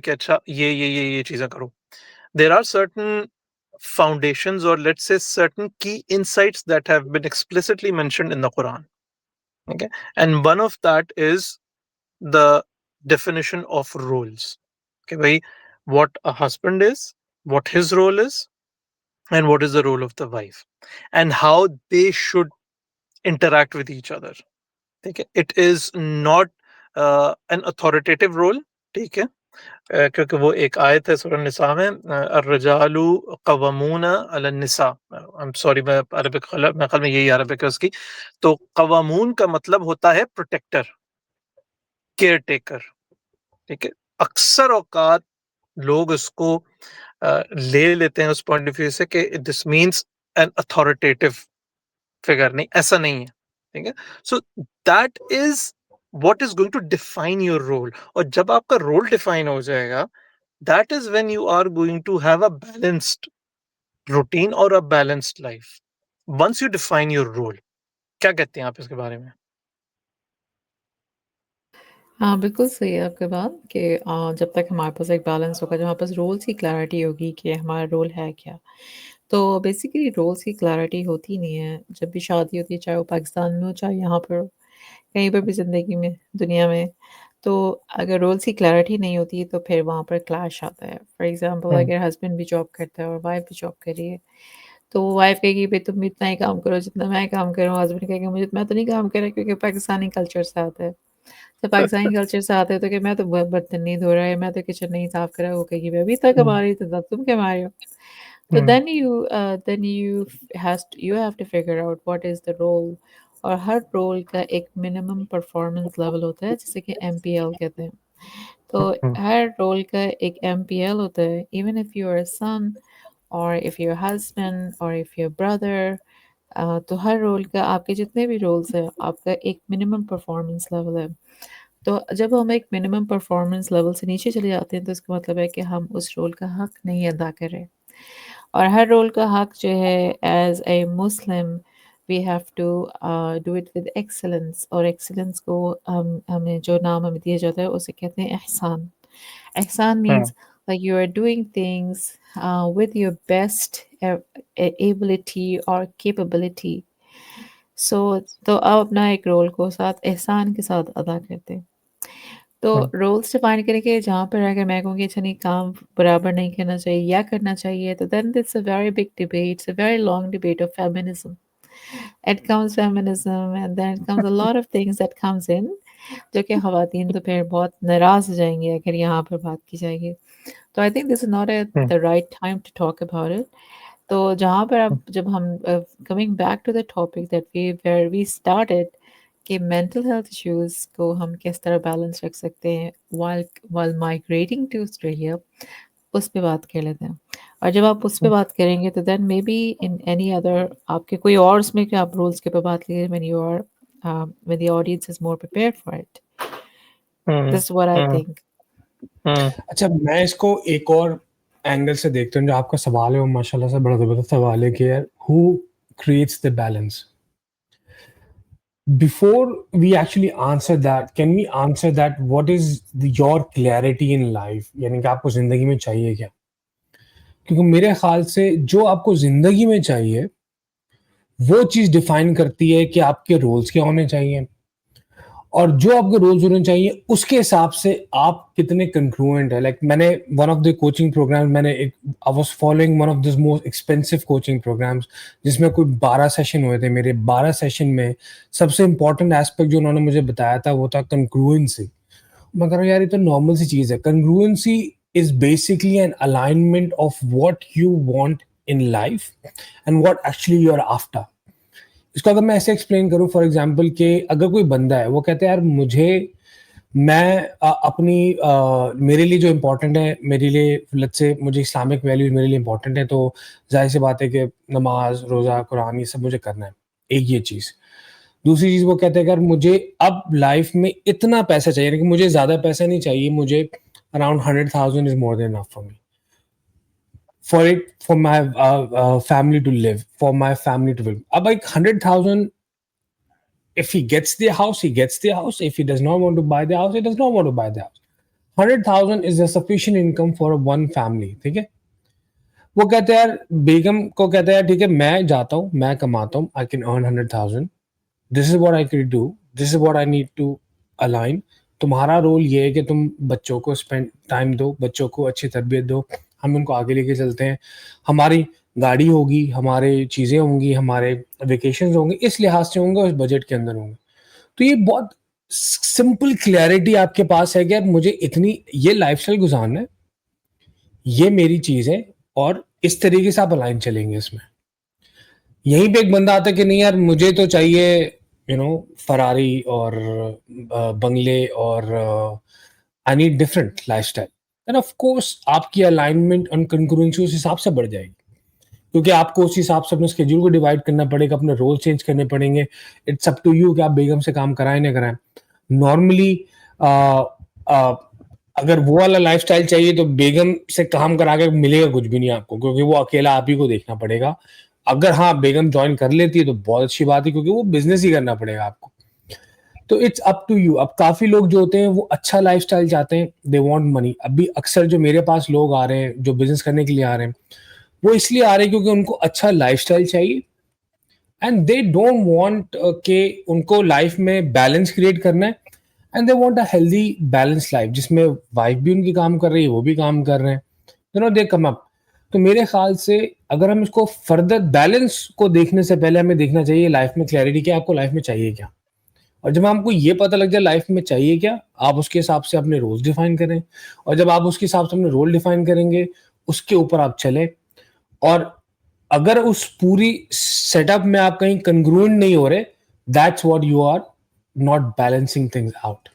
कि अच्छा ये चीजें करो। There are certain foundations, or let's say certain key insights that have been explicitly mentioned in the Quran. Okay, and one of that is the definition of roles. Okay, bhai, what a husband is, what his role is, and what is the role of the wife, and how they should interact with each other. Okay, it is not an authoritative role. ठीक है, क्योंकि वो एक आयत है सूरह निसा में, अर्रजालु कव्वामूना अलन निसा। आई एम सॉरी, मैं अरबिक मैं ख्याल में यही अरबिक है उसकी। तो कव्वामून का मतलब होता है प्रोटेक्टर, केयर टेकर। ठीक है, अक्सर औकात लोग उसको ले लेते हैं उस पॉइंट ऑफ व्यू से कि this means an authoritative figure. नहीं, ऐसा नहीं है। ठीक है, so that is what is going to define your role. और जब आपका रोल डिफाइन हो जाएगा, that is when you are going to have a balanced routine or a balanced life, once you define your role. क्या कहते हैं आप इसके बारे में? हाँ, बिल्कुल सही है आपकी बात कि जब तक हमारे पास एक बैलेंस होगा, जब हमारे पास रोल्स की क्लैरिटी होगी कि हमारा रोल है क्या। तो बेसिकली रोल्स की क्लैरिटी होती नहीं है जब भी शादी होती है, चाहे वो पाकिस्तान में हो, चाहे यहाँ पर हो, कहीं पर भी ज़िंदगी में, दुनिया में। तो अगर रोल्स की क्लैरिटी नहीं होती है, तो फिर वहाँ पर क्लैश आता है। फॉर एग्ज़ाम्पल, अगर हस्बैंड भी जॉब करता है और वाइफ़ भी जॉब कर रही है, तो वाइफ़ कहेगी, "भई तुम भी इतना ही काम करो जितना मैं काम कर रहा हूँ।" हस्बैंड कहेगा, "मुझे मैं तो नहीं काम कर रहा, क्योंकि पाकिस्तानी कल्चर से आता है।" तो पाकिस्तानी कल्चर से आते हो तो कि मैं तो बर्तन नहीं धो रहा है, मैं तो किचन नहीं साफ कर रहा है। वो कहेगी, मैं अभी तक कमा रही थी, तब तुम कमा रहे हो। तो you have to figure out what is the role, और हर रोल का एक मिनिमम परफॉर्मेंस लेवल होता है, जिसे कि एमपीएल कहते हैं। तो हर रोल का एक एमपीएल होता है। Even if you are a son, और इफ यू आर हस्बैंड, और इफ यू आर ब्रदर, तो हर रोल का, आपके जितने भी रोल्स हैं, आपका एक मिनिमम परफॉर्मेंस लेवल है। तो जब हम एक मिनिमम परफॉर्मेंस लेवल से नीचे चले जाते हैं, तो इसका मतलब है कि हम उस रोल का हक नहीं अदा कर रहे। और हर रोल का हक जो है, as a Muslim, we have to do it with excellence. और एक्सेलेंस को हमें जो नाम हमें दिया जाता है, उसे कहते हैं एहसान। एहसान means like you are doing things with your best ability or capability. So तो आप अपना एक रोल को साथ एहसान के साथ अदा करते हैं। तो रोल्स डिफाइन करके जहाँ पर अगर मैं कहूँगी अच्छा नहीं, काम बराबर नहीं करना चाहिए या करना चाहिए, तो then it's a very big debate, it's a very long debate of feminism. It comes feminism, and then it comes a lot of things that comes in, जो कि ख़वातीन तो फिर बहुत नाराज़ हो जाएँगी अगर यहाँ पर बात की जाएगी। तो I think this is not the right time to talk about it. तो जहाँ पर अब जब हम coming back to the topic that we where we started कि मेंटल हेल्थ इश्यूज़ को हम किस तरह बैलेंस रख सकते हैं while while migrating to Australia, उस पे बात कर लेते हैं। और जब आप उस पे बात करेंगे तो then maybe in any other आपके कोई और उसमें क्या आप रूल्स के पे बात कीजिए when you are when the audience is more prepared for it. This is what I think. अच्छा, मैं इसको एक और एंगल से देखता हूँ। जो आपका सवाल है वो माशाल्लाह से बड़ा ज़बरदस्त सवाल है कि यार who creates the balance? Before we actually answer that, can we answer that what is your clarity in life? यानी कि आपको ज़िंदगी में चाहिए क्या? क्योंकि मेरे ख़्याल से जो आपको ज़िंदगी में चाहिए, वो चीज़ डिफ़ाइन करती है कि आपके रोल्स क्या होने चाहिए। और जो आपके रोल्स होने चाहिए उसके हिसाब से आप कितने कंक्रूएंट है। लाइक मैंने one of the coaching program मैंने एक I was following one of this most expensive coaching programs जिसमें कोई 12 सेशन हुए थे। मेरे 12 सेशन में सबसे इंपॉर्टेंट एस्पेक्ट जो उन्होंने मुझे बताया था वो था कंक्रूएंसी। मैं कह रहा हूँ यार ये तो नॉर्मल सी चीज़ है। Congruency is basically an alignment of what you want in life and what actually you are after. इसको अगर मैं ऐसे एक्सप्लेन करूं फॉर एग्जांपल कि अगर कोई बंदा है वो कहता है यार मुझे मैं अपनी मेरे लिए जो इम्पोर्टेंट है मेरे लिए लेट्स से मुझे इस्लामिक वैल्यूज मेरे लिए इम्पोर्टेंट है तो जाहिर सी बात है कि नमाज रोज़ा कुरान ये सब मुझे करना है। एक ये चीज़। दूसरी चीज़ वो कहते हैं अगर मुझे अब लाइफ में इतना पैसा चाहिए कि मुझे ज़्यादा पैसा नहीं चाहिए, मुझे around 100,000 is more than enough for me for my family to live, for my family to live. Ab like 100,000, if he gets the house, he gets the house. If he does not want to buy the house, he does not want to buy the house. 100,000 is a sufficient income for one family. ठीक है? वो कहते हैं यार बेगम को कहते हैं ठीक है मैं जाता हूँ मैं कमाता हूँ I can earn 100,000. This is what I could do. This is what I need to align. तुम्हारा रोल ये है कि तुम बच्चों को स्पेंड टाइम दो, बच्चों को अच्छी तरबियत दो, हम उनको आगे लेके चलते हैं। हमारी गाड़ी होगी, हमारे चीज़ें होंगी, हमारे वेकेशंस होंगे, इस लिहाज से होंगे, उस बजट के अंदर होंगे। तो ये बहुत सिंपल क्लैरिटी आपके पास है कि यार मुझे इतनी ये लाइफस्टाइल गुजारना है, ये मेरी चीज़ है और इस तरीके से आप अलाइन चलेंगे इसमें। यहीं पे एक बंदा आता है कि नहीं यार मुझे तो चाहिए फरारी और बंगले और I need different lifestyle, end of course आपकी अलाइनमेंट और कंक्रूएंसी उस हिसाब से बढ़ जाएगी क्योंकि आपको उस हिसाब से अपने स्केड्यूल को डिवाइड करना पड़ेगा, अपने रोल चेंज करने पड़ेंगे। इट्स अप टू यू कि आप बेगम से काम कराएं ना कराएं। नॉर्मली अगर वो वाला लाइफस्टाइल चाहिए तो बेगम से काम करा के मिलेगा कुछ भी नहीं आपको क्योंकि वो अकेला आप ही को देखना पड़ेगा। अगर हाँ बेगम ज्वाइन कर लेती है तो बहुत अच्छी बात है क्योंकि वो बिजनेस ही करना पड़ेगा आपको। तो इट्स अप टू यू। अब काफी लोग जो होते हैं वो अच्छा लाइफस्टाइल चाहते हैं, दे वांट मनी। अभी अक्सर जो मेरे पास लोग आ रहे हैं जो बिजनेस करने के लिए आ रहे हैं वो इसलिए आ रहे हैं क्योंकि उनको अच्छा लाइफस्टाइल चाहिए एंड दे डोंट वांट के उनको लाइफ में बैलेंस क्रिएट करना है and they want a healthy balance life जिसमें वाइफ भी उनकी काम कर रही है, वो भी काम कर रहे हैं, दे कम अप। तो मेरे ख्याल से अगर हम इसको फर्दर बैलेंस को देखने से पहले हमें देखना चाहिए लाइफ में क्लैरिटी क्या, आपको लाइफ में चाहिए क्या। और जब आपको ये पता लग जाए लाइफ में चाहिए क्या, आप उसके हिसाब से अपने रोल्स डिफाइन करें और जब आप उसके हिसाब से अपने रोल डिफाइन करेंगे उसके ऊपर आप चलें। और अगर उस पूरी सेटअप में आप कहीं कंग्रुएंट नहीं हो रहे, that's what you are not balancing things out.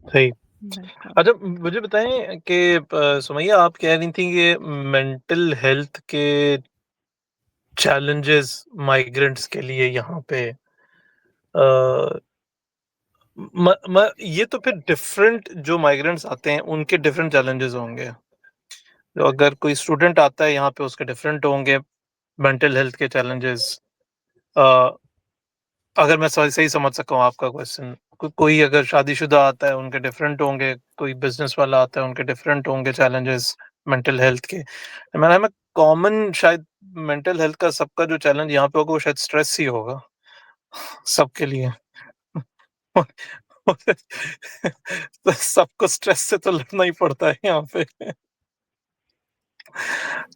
सही। अच्छा मुझे बताएं कि सुमैया आप कह रही थी कि मेंटल हेल्थ के चैलेंजेस माइग्रेंट्स के लिए यहाँ पे ये तो फिर डिफरेंट जो माइग्रेंट्स आते हैं उनके डिफरेंट चैलेंजेस होंगे। जो अगर कोई स्टूडेंट आता है यहाँ पे उसके डिफरेंट होंगे मेंटल हेल्थ के चैलेंजेस। अगर मैं सही समझ सका हूँ आपका क्वेश्चन, कोई अगर शादीशुदा आता है उनके डिफरेंट होंगे, कोई बिजनेस वाला आता है उनके डिफरेंट होंगे चैलेंजेस मेंटल हेल्थ के। मैं कॉमन शायद मेंटल हेल्थ का सबका जो चैलेंज यहाँ पे होगा वो शायद स्ट्रेस ही होगा सबके लिए। तो सबको स्ट्रेस से तो लड़ना ही पड़ता है यहाँ पे।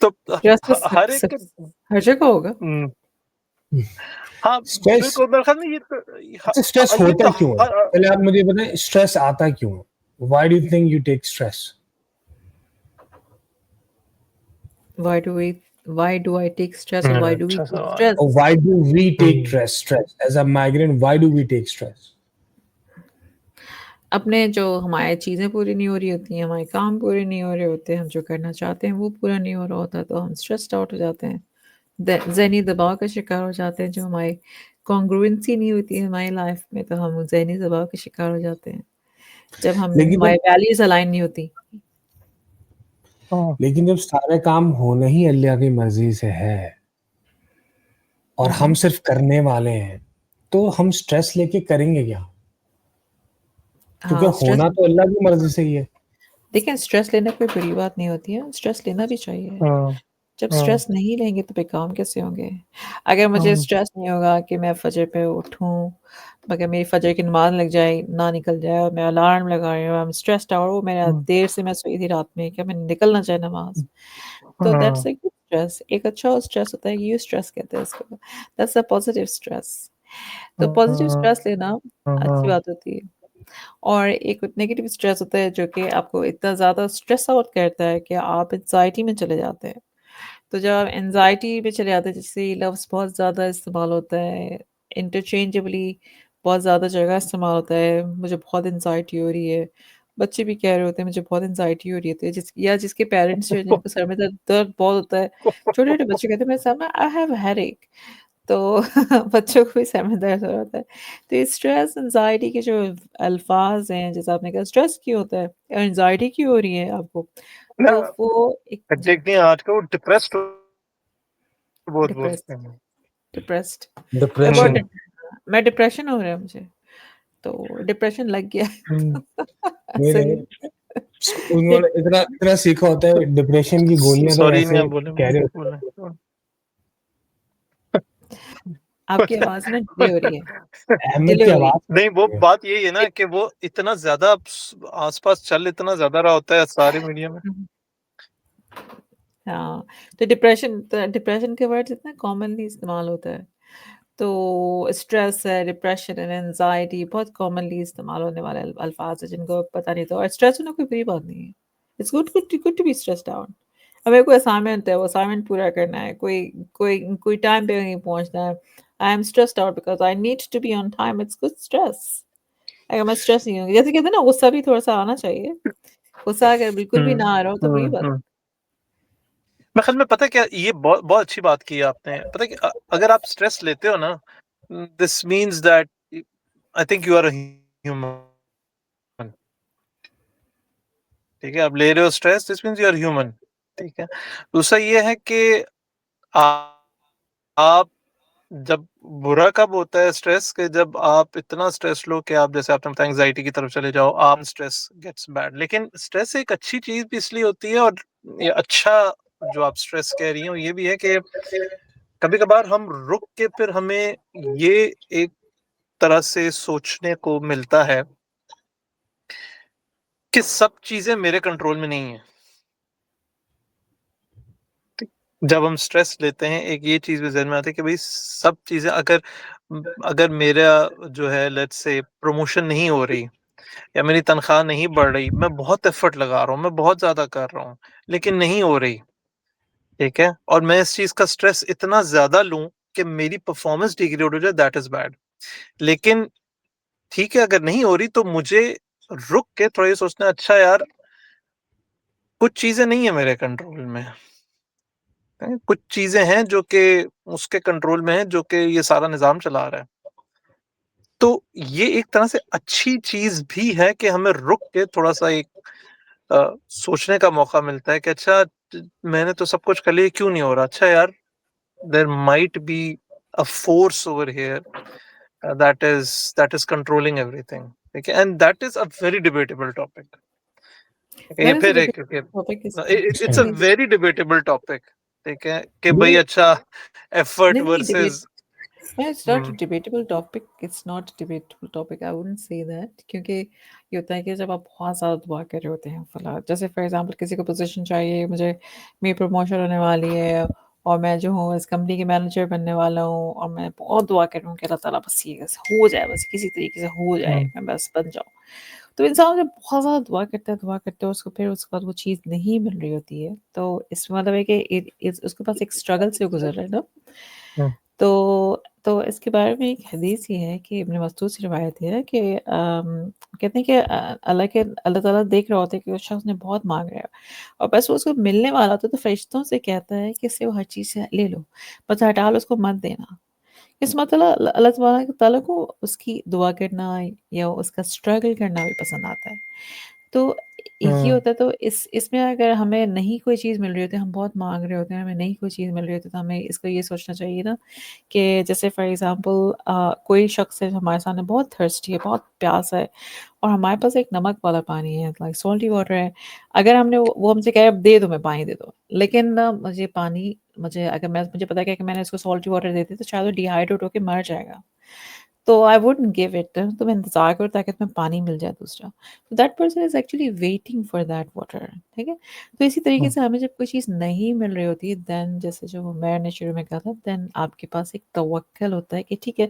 तो हर एक हर जगह होगा। हाँ स्ट्रेस बिल्कुल मेरे ख्याल में ये अच्छा स्ट्रेस ये होता तो क्यों है? पहले आप मुझे बताएं स्ट्रेस आता क्यों है? Why do you think you take stress? Why do I take stress, or why do we अच्छा take सवाल है। stress? Or why do we take hmm, stress? As a migrant, why do we take stress? अपने जो हमारी चीज़ें पूरी नहीं हो रही होती हैं, हमारे काम पूरे नहीं हो रहे होते, हम जो करना चाहते हैं वो पूरा नहीं हो रहा होता, तो हम स्ट्रेस्ड आउट हो जाते हैं। ज़हनी दबाव का शिकार हो जाते हैं, जो हमारी कॉन्ग्रुएंसी नहीं होती है हमारी लाइफ में, तो हम ज़हनी दबाव के शिकार हो जाते हैं। जब लेकिन हमारी जब वैल्यूज़ अलाइन नहीं होती। हाँ, लेकिन जब सारे काम होना ही अल्लाह की मर्जी से है और हम सिर्फ करने वाले हैं, तो हम स्ट्रेस लेके करेंगे क्या? क्योंकि हाँ, स्ट्रेस होना तो अल्लाह की मर्जी से ही है। देखिए, स्ट्रेस लेना कोई बुरी बात नहीं होती है, स्ट्रेस लेना भी चाहिए। हाँ, जब हाँ, स्ट्रेस नहीं लेंगे तो फिर काम कैसे होंगे? अगर मुझे हाँ, स्ट्रेस नहीं होगा कि मैं फ़जर पे उठूँ, मगर मेरी फ़जर की नमाज़ लग जाए, ना निकल जाए और मैं अलार्म लगा रही हूँ, आई एम स्ट्रेस्ड आउट, वो मेरा हाँ, देर से मैं सोई थी रात में, क्या मैं निकल ना जाए नमाज़, तो दैट्स हाँ, अ गुड स्ट्रेस। एक अच्छा स्ट्रेस होता है, यू स्ट्रेस कहते हैं इसको, दैट्स अ पॉज़िटिव स्ट्रेस। तो पॉज़िटिव हाँ, स्ट्रेस लेना अच्छी हाँ, बात होती है। और एक नेगेटिव स्ट्रेस होता है जो कि आपको इतना ज़्यादा स्ट्रेस आउट करता है कि आप एंग्ज़ायटी में चले जाते हैं। तो जब आप एंग्ज़ायटी में चले जाते हैं, जिससे ये लफ्ज़ बहुत ज़्यादा इस्तेमाल होता है, इंटरचेंजेबली बहुत ज़्यादा जगह इस्तेमाल होता है, मुझे बहुत एंग्ज़ायटी हो रही है। बच्चे भी कह रहे होते हैं मुझे बहुत एंग्ज़ायटी हो रही है, तो जिसके पेरेंट्स जो हैं जिनको सर में दर्द दर्द बहुत होता है, छोटे-छोटे बच्चे कहते हैं मेरे सर में आई हैव हेडेक, तो बच्चों को भी सर में दर्द हो रहा होता है। तो ये स्ट्रेस, एंग्ज़ायटी के जो अल्फ़ाज़ हैं, जैसे आपने कहा स्ट्रेस क्यों होता है? एंग्ज़ायटी क्यों हो रही है आपको? ना तो वो एक जी, देखते हैं आजकल वो डिप्रेस्ड बहुत डिप्रेस बोलते हैं। डिप्रेस्ड अबाउट डिप्रेशन मैं डिप्रेशन हो रहा है मुझे, तो डिप्रेशन लग गया हम्म, है। मेरे सही स्कूल है। में इतना इतना सीखा होता है डिप्रेशन की गोलियां तो सॉरी नहीं ऐसे आप बोले कह रहे बोले होते हैं। आपकी आवाज़ ना डिले हो रही है, अहमद डिले की हो रही आवाज नहीं वो है। बात यही है ना कि वो इतना ज्यादा आसपास चल इतना ज्यादा रहा होता है सारे मीडिया में। है। हाँ, तो डिप्रेशन के वर्ड्स इतना कॉमनली इस्तेमाल होता है। तो स्ट्रेस है, डिप्रेशन एंड एंग्ज़ायटी बहुत कॉमनली इस्तेमाल होने वाले अल्फ़ाज़ हैं जिनको पता नहीं था, और स्ट्रेस होना कोई बुरी बात नहीं है। It's good to be stressed out. अब मेरे को असाइनमेंट है, वो असाइनमेंट पूरा करना है, कोई कोई कोई टाइम पे नहीं पहुँचना है। I am stressed out because I need to be on time, it's good stress. अगर मैं स्ट्रेस नहीं होंगी, जैसे कहते हैं ना गुस्सा भी थोड़ा-सा आना चाहिए। गुस्सा अगर बिल्कुल भी हम्म, ना आ रहा हो तो बुरी बात है। हम्म। मैं ख्याल में पता है क्या ये बहुत बहुत अच्छी बात की है आपने। पता है कि अगर आप स्ट्रेस लेते हो ना this means that I think you are a human. ठीक है आप ले रहे हो stress this means you are human. ठीक है दूसरा ये है कि आप जब बुरा कब होता है स्ट्रेस के जब आप इतना स्ट्रेस लो कि आप जैसे आपने बताया एंग्जाइटी की तरफ चले जाओ आप स्ट्रेस गेट्स बैड। लेकिन स्ट्रेस एक अच्छी चीज भी इसलिए होती है और ये अच्छा जो आप स्ट्रेस कह रही हो ये भी है कि कभी कभार हम रुक के फिर हमें ये एक तरह से सोचने को मिलता है कि सब चीजें मेरे कंट्रोल में नहीं है। जब हम स्ट्रेस लेते हैं एक ये चीज भी ज़हन में आती है कि भाई सब चीजें अगर अगर मेरा जो है लेट्स से प्रमोशन नहीं हो रही या मेरी तनख्वाह नहीं बढ़ रही मैं बहुत एफर्ट लगा रहा हूँ मैं बहुत ज्यादा कर रहा हूँ लेकिन नहीं हो रही। ठीक है और मैं इस चीज का स्ट्रेस इतना ज्यादा लूं कि मेरी परफॉर्मेंस डिग्रेड हो जाए दैट इज बैड। लेकिन ठीक है अगर नहीं हो रही तो मुझे रुक के थोड़ा ये सोचना अच्छा यार कुछ चीजें नहीं है मेरे कंट्रोल में। कुछ चीजें हैं जो कि उसके कंट्रोल में है जो कि ये सारा निजाम चला रहा है। तो ये एक तरह से अच्छी चीज भी है कि हमें रुक के थोड़ा सा एक सोचने का मौका मिलता है कि अच्छा मैंने तो सब कुछ कर लिया क्यों नहीं हो रहा। अच्छा यार there might be a force over here that is controlling everything. ठीक है and that is a very debatable topic. ये दैट इज़ अ फिर एक different topic is it's a नहीं, वेरी डिबेटेबल टॉपिक। ठीक है कि भाई ये अच्छा एफर्ट नहीं debate versus No, it's not a debatable topic. It's not a debatable topic. I wouldn't say that क्योंकि ये होता है कि जब आप बहुत ज़्यादा दुआ कर रहे होते हैं फिलहाल जैसे फॉर एग्जांपल किसी को पोजीशन चाहिए मुझे मेरी प्रमोशन होने वाली है और मैं जो हूँ इस कंपनी के मैनेजर बनने वाला हूँ, और मैं बहुत दुआ कर रहा हूँ कि अल्लाह ताला बस ये हो जाए, बस किसी तरीके से हो जाए, मैं बस बन जाऊँ। तो इंसान जब बहुत ज़्यादा दुआ करता है, उसको फिर उसके बाद वो चीज़ नहीं मिल रही होती है, तो इसका मतलब है कि उसके पास एक स्ट्रगल से गुज़र रहा है ना। तो इसके बारे में एक हदीस ये है कि इब्न मसऊद से रिवायत है कि कहते हैं कि अल्लाह ताला देख रहा होता है कि उस शख्स ने बहुत माँग रहा है, और बस वो उसको मिलने वाला होता है, तो फरिश्तों से कहता है कि इससे वो हर चीज़ से ले लो, बस हटा लो, उसको मत देना। इस मतलब अल्लाह तबारक ताला को उसकी दुआ करना या उसका स्ट्रगल करना भी पसंद आता है। तो ये होता है, तो इसमें अगर हमें नहीं कोई चीज़ मिल रही होती है, हम बहुत माँग रहे होते हैं, हमें नहीं कोई चीज़ मिल रही होती है, तो हमें इसको ये सोचना चाहिए ना कि जैसे फॉर एग्ज़ाम्पल कोई शख्स है जो हमारे सामने बहुत थर्स्टी है, बहुत प्यासा है, और हमारे पास एक नमक वाला पानी है, लाइक सॉल्टी वाटर है। अगर हमने वो हमसे कहे, "अब दे दो, मैं पानी दे दो।" लेकिन मुझे अगर मुझे पता है कि मैंने इसको सॉल्टी वाटर दे दिया, तो शायद वो डिहाइड्रेट होके मर जाएगा। तो आई वुडन्ट गिव इट, तो मैं इंतज़ार करूँ ताकि तुम्हें पानी मिल जाए दूसरा। तो that person is actually waiting for that water, ठीक है? तो इसी तरीके से हमें जब कोई चीज़ नहीं मिल रही होती, देन जैसे जो मैंने शुरू में कहा था, देन आपके पास एक तवक्कुल होता है कि ठीक है,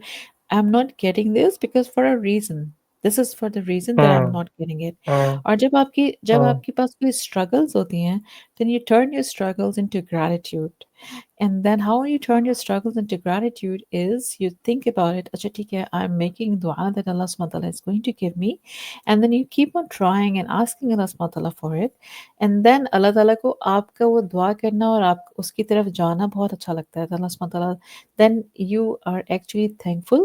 I am not getting this because for a reason. This is for the reason that I am not getting it. और जब आपके पास कोई स्ट्रगल्स होती हैं, then you turn your struggles into gratitude. And then how you turn your struggles into gratitude is you think about it, acha theek hai, I'm making dua that Allah subhanahu wa ta'ala is going to give me, and then you keep on trying and asking Allah subhanahu wa ta'ala for it, and then Allah ta'ala को आपका वो दुआ करना और आप उसकी तरफ जाना बहुत अच्छा लगता है, तो Allah subhanahu wa ta'ala, then you are actually thankful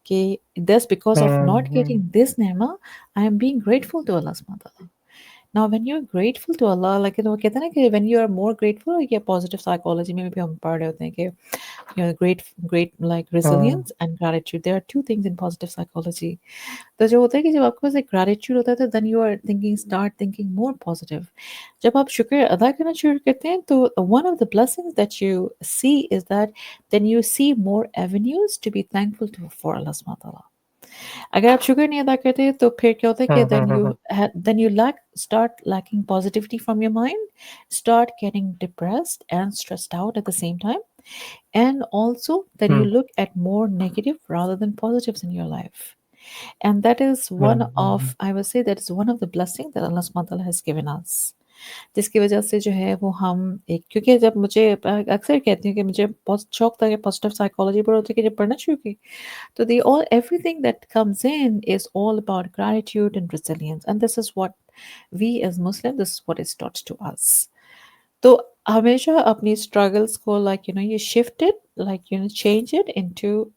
कि this because of not getting this nema, I am being grateful to Allah subhanahu wa ta'ala. Now, when you're grateful to Allah, like वो कहते हैं ना कि when you are more grateful, ये positive psychology में भी हम पढ़ रहे होते हैं कि you know, great like resilience and gratitude. There are two things in positive psychology. तो जो होता है कि जब आपके पास एक gratitude होता है, तो then you are start thinking more positive. जब आप शुक्र अदा करना शुरू करते हैं, तो one of the blessings that you see is that then you see more avenues to be thankful to for Allah subhanahu wa ta'ala. अगर आप शुक्र नहीं अदा करते, तो फिर क्या होता है कि then you start lacking positivity from your mind, start getting depressed and stressed out at the same time, and also that you look at more negative rather than positives in your life. And that is I would say that is one of the blessings that Allah subhanahu wa ta'ala has given us. जिसकी वजह से जो है वो हम एक, क्योंकि जब मुझे अक्सर कहती हूँ कि मुझे बहुत शौक था कि पॉजिटिव साइकोलॉजी पर होती है, कि जब पढ़ना शुरू की, so everything that comes in is all about gratitude and resilience, and this is what we as Muslims, this is what is taught to us. तो हमेशा अपनी struggles को you shift it, change it into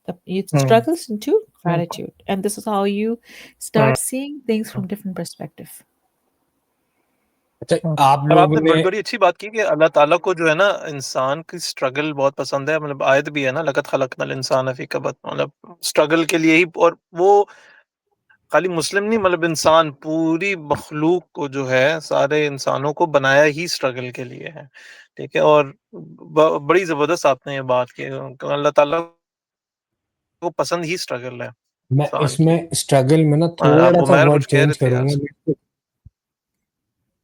struggles into gratitude, and this is how you start seeing things from different perspective. अच्छा, आप और लोगों आपने ने बड़ी अच्छी बात की कि अल्लाह ताला को जो है ना इंसान की स्ट्रगल बहुत पसंद है, मतलब आयत भी है ना, लक़द खलक़नल इंसान फी कबद, मतलब स्ट्रगल के लिए ही, और वो खाली मुस्लिम नहीं, मतलब इंसान पूरी मखलूक को जो है, सारे इंसानों को बनाया ही स्ट्रगल के लिए है, ठीक है? और बड़ी ज़बरदस्त आपने ये बात की, अल्लाह ताला को पसंद ही स्ट्रगल है मैं इंसान की। इसमें स्ट्रगल में ना आप थोड़ा सा उमैर वर्ड कुछ कह रहे चेंज थे यार, करूंगा।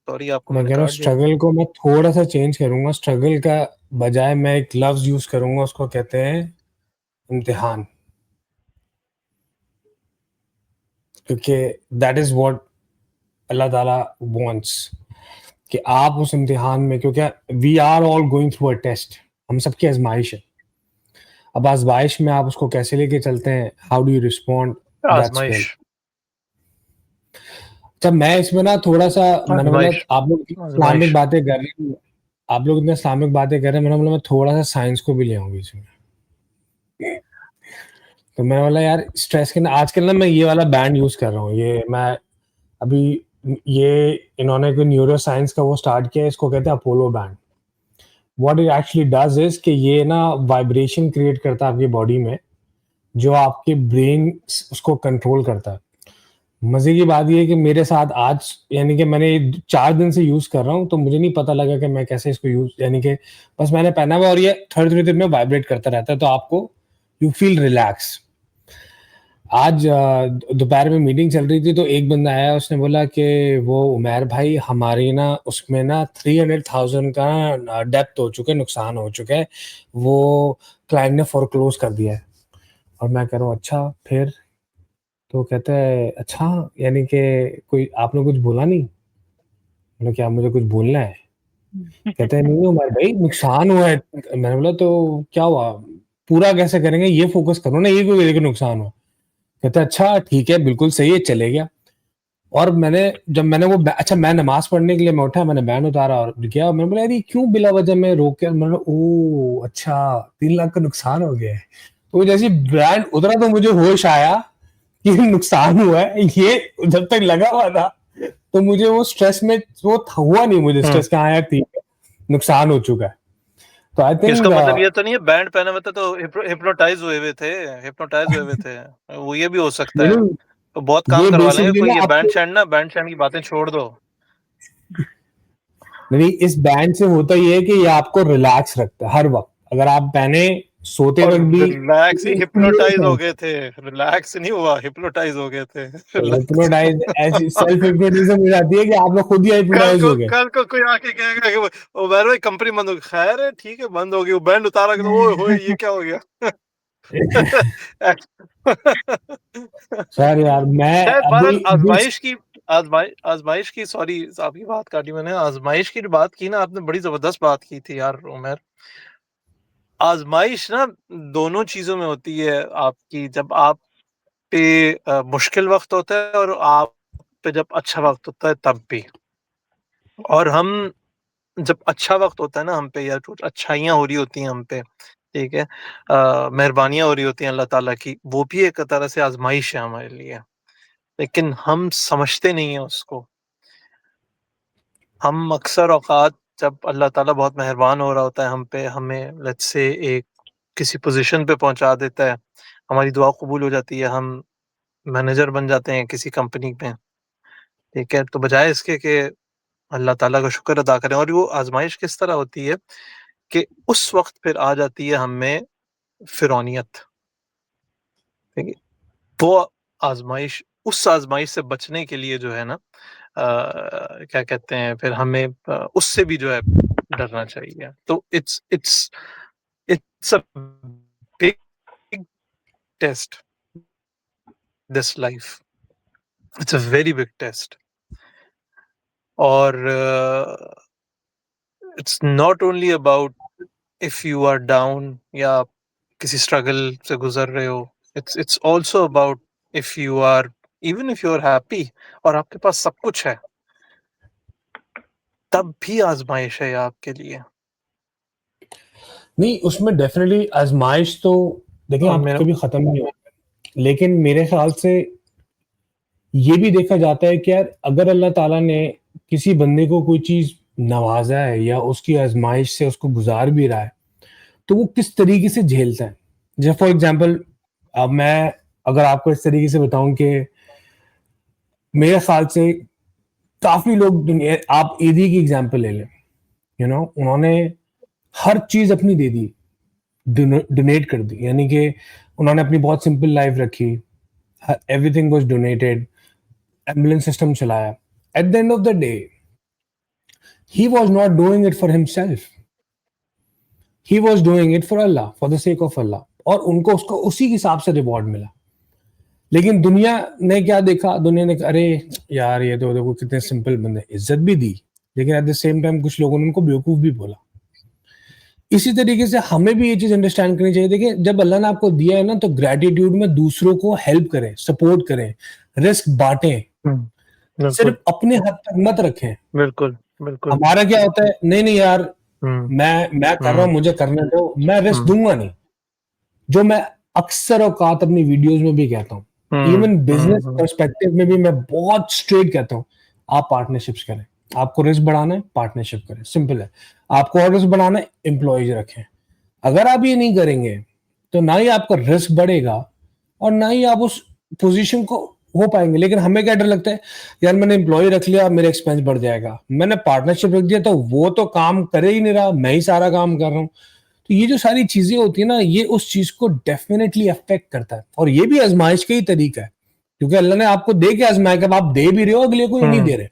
सॉरी आपको मैं मैंने कह रहा हूँ काट दिया। स्ट्रगल को मैं थोड़ा सा चेंज करूंगा। स्ट्रगल का बजाय मैं एक लफ्ज यूज करूंगा, उसको कहते हैं इम्तिहान, क्योंकि दैट इज व्हाट अल्लाह ताला वांट्स, कि आप उस इम्तिहान में, क्योंकि we are all going through a test, हम सबकी आजमाइश है। अब आजमाइश में आप उसको कैसे लेके चलते हैं, how do you respond, that's well. आजमाइश, जब मैं इसमें ना थोड़ा सा, मैंने बोला आजमाइश, आप लोग इस्लामिक आजमाइश। बातें कर रहे हैं, आप लोग इतने इस्लामिक बातें कर रहे हैं, मैंने बोला मैं थोड़ा सा साइंस को भी ले आऊँ बीच में। तो मैंने बोला यार स्ट्रेस के ना, आजकल ना मैं ये वाला बैंड यूज कर रहा हूँ, ये मैं अभी, ये इन्होंने कोई न्यूरो साइंस का वो स्टार्ट किया है, इसको कहते हैं Apollo band. What it actually does is कि ये ना वाइब्रेशन क्रिएट करता है आपकी बॉडी में, जो आपके ब्रेन उसको कंट्रोल करता है। मजे की बात ये है कि मेरे साथ आज, यानी कि मैंने 4 दिन से यूज कर रहा हूँ, तो मुझे नहीं पता लगा कि मैं कैसे इसको यूज, यानी कि बस मैंने पहना हुआ और ये थोड़ी थोड़ी देर में वाइब्रेट करता रहता है, तो आपको यू फील रिलैक्स। आज दोपहर में मीटिंग चल रही थी तो एक बंदा आया, उसने बोला कि वो उमर भाई हमारी ना उसमें ना 300,000 का डेप्थ हो चुके, नुकसान हो चुके हैं, वो क्लाइंट ने फोरक्लोज कर दिया है। और मैं कह रहा हूँ अच्छा फिर? तो कहता है अच्छा यानी कि कोई आपने कुछ बोला नहीं? मैंने क्या मुझे कुछ बोलना है? कहते हैं नहीं उमर भाई नुकसान हुआ है। मैंने बोला तो क्या हुआ, पूरा कैसे करेंगे, ये फोकस करो ना, ये क्यों लेके नुकसान हुआ? कहता है अच्छा ठीक है बिल्कुल सही है, चले गया। और जब मैंने वो अच्छा मैं नमाज पढ़ने के लिए मैं उठा, मैंने बैंड उतारा और गया, मैंने बोला यार ये क्यों बिला वजह में रोक के, मैंने ओ अच्छा 3 लाख का नुकसान हो गया है। तो जैसे बैंड उतरा तो मुझे होश आया कि नुकसान हुआ है, ये जब तक लगा हुआ था तो मुझे वो स्ट्रेस में वो हुआ नहीं, मुझे स्ट्रेस का आया ठीक है नुकसान हो चुका है। तो आई थिंक इसका मतलब ये तो नहीं है बैंड पहने हुए थे तो हिप्नोटाइज हुए हुए थे, वो ये भी हो सकता है। तो बहुत काम ये करवा लेंगे, बेसिकली कोई ना ये आपको बैंड शैंड की बातें छोड़ दो। नहीं, इस बैंड से होता ये है कि ये आपको रिलैक्स रखता है हर वक्त, अगर आप पहने सोते और वक्त भी रिलैक्स ही हिप्नोटाइज हो गए थे, रिलैक्स नहीं हुआ, हिप्नोटाइज हो गए थे। रिलैक्स। हिप्नोटाइज ऐसी सेल्फ हिप्नोटिज्म हो जाती है कि आप लोग खुद ही हिप्नोटाइज हो गए। कल को कोई आके कहेगा कि वो भाई कंपनी बंद हो गई, खैर है ठीक है बंद हो गई, वो बैंड उतारा के तो ओए होए ये क्या हो गया। सर यार मैं खैर अभी बहरहाल आजमाइश की सॉरी आपकी बात काटी मैंने, आजमाइश की जो बात की ना आपने, बड़ी जबरदस्त बात की थी यार उमर। आजमाइश ना दोनों चीजों में होती है आपकी, जब आप पे मुश्किल वक्त होता है और आप पे जब अच्छा वक्त होता है तब भी। और हम जब अच्छा वक्त होता है ना हम पे, या कुछ अच्छाइयाँ हो रही होती हैं हम पे, ठीक है, मेहरबानियाँ हो रही होती हैं अल्लाह ताला की, वो भी एक तरह से आज़माइश है हमारे लिए, लेकिन हम समझते नहीं हैं उसको। हम अक्सर औक़ात जब अल्लाह ताला बहुत मेहरबान हो रहा होता है हम पे, हमें लेट्स से एक किसी पोज़ीशन पे पहुँचा देता है, हमारी दुआ कबूल हो जाती है, हम मैनेजर बन जाते हैं किसी कंपनी में, ठीक है? तो बजाए इसके कि अल्लाह ताला का शुक्र अदा करें, और वो आज़माइश किस तरह होती है कि उस वक़्त फिर आ जाती है हम में फ़िरौनियत, ठीक है? वो आज़माइश, उस आज़माइश से बचने के लिए जो है ना क्या कहते हैं, फिर हमें उससे भी जो है डरना चाहिए। तो it's a big test, this life, it's a very big test. और it's not only about if you are down या आप किसी स्ट्रगल से गुजर रहे हो, it's also about if you are, even if you are happy और आपके पास सब कुछ है, तब भी आजमाइश है आपके लिए। नहीं उसमें डेफिनेटली आजमाइश तो देखिए और आप मेरा कभी खत्म नहीं होगा, लेकिन मेरे ख्याल से ये भी देखा जाता है कि यार अगर अल्लाह ताला ने किसी बंदे को कोई चीज नवाजा है या उसकी आजमाइश से उसको गुजार भी रहा है, तो वो किस तरीके से झेलता है। जैसे फॉर एग्जाम्पल अब मैं अगर आपको इस तरीके से बताऊं कि मेरे ख्याल से काफी लोग दुनिया, आप ईदी की एग्जाम्पल ले लें, उन्होंने हर चीज अपनी दे दी, डोनेट कर दी, यानी कि उन्होंने अपनी बहुत सिंपल लाइफ रखी, everything was donated, ambulance system चलाया। At the end of the day he was not doing it for himself, he was doing it for Allah, for the sake of Allah, और उनको उसको उसी हिसाब से reward मिला। लेकिन दुनिया ने क्या देखा, दुनिया ने अरे यार ये तो देखो कितने सिंपल बंदे, इज्जत भी दी, लेकिन एट द सेम टाइम कुछ लोगों ने उनको बेवकूफ भी बोला। इसी तरीके से हमें भी ये चीज अंडरस्टैंड करनी चाहिए। देखिए जब अल्लाह ने आपको दिया है ना, तो ग्रेटिट्यूड में दूसरों को हेल्प करें, सपोर्ट करें, रिस्क बांटें, बिल्कुल, सिर्फ अपने हद तक मत रखें। बिल्कुल, बिल्कुल। हमारा क्या होता है, नहीं नहीं यार मैं कर रहा हूं, हुँ, मुझे करने दो, मैं रिस्क हुँ, दूंगा नहीं। जो मैं अक्सर औकात अपनी वीडियोस में भी कहता हूँ, हुँ, इवन बिजनेस हुँ, पर्सपेक्टिव में भी मैं बहुत स्ट्रेट कहता हूँ, आप पार्टनरशिप्स करें। आपको रिस्क बढ़ाना है, पार्टनरशिप करें, सिंपल है। आपको और रिस्क बढ़ाना है, एम्प्लॉयज रखें। अगर आप ये नहीं करेंगे तो ना ही आपका रिस्क बढ़ेगा और ना ही आप उस पोजीशन को हो पाएंगे। लेकिन हमें क्या डर लगता है, यार मैंने एम्प्लॉय रख लिया, मेरा एक्सपेंस बढ़ जाएगा, मैंने पार्टनरशिप रख दिया तो वो तो काम करे ही नहीं रहा, मैं ही सारा काम कर रहा हूँ। तो ये जो सारी चीजें होती है ना, ये उस चीज को डेफिनेटली अफेक्ट करता है, और ये भी आजमाइश का ही तरीका है, क्योंकि अल्लाह ने आपको दे के आजमाया कि अब आप दे भी रहे हो, अगले को ही नहीं दे रहे।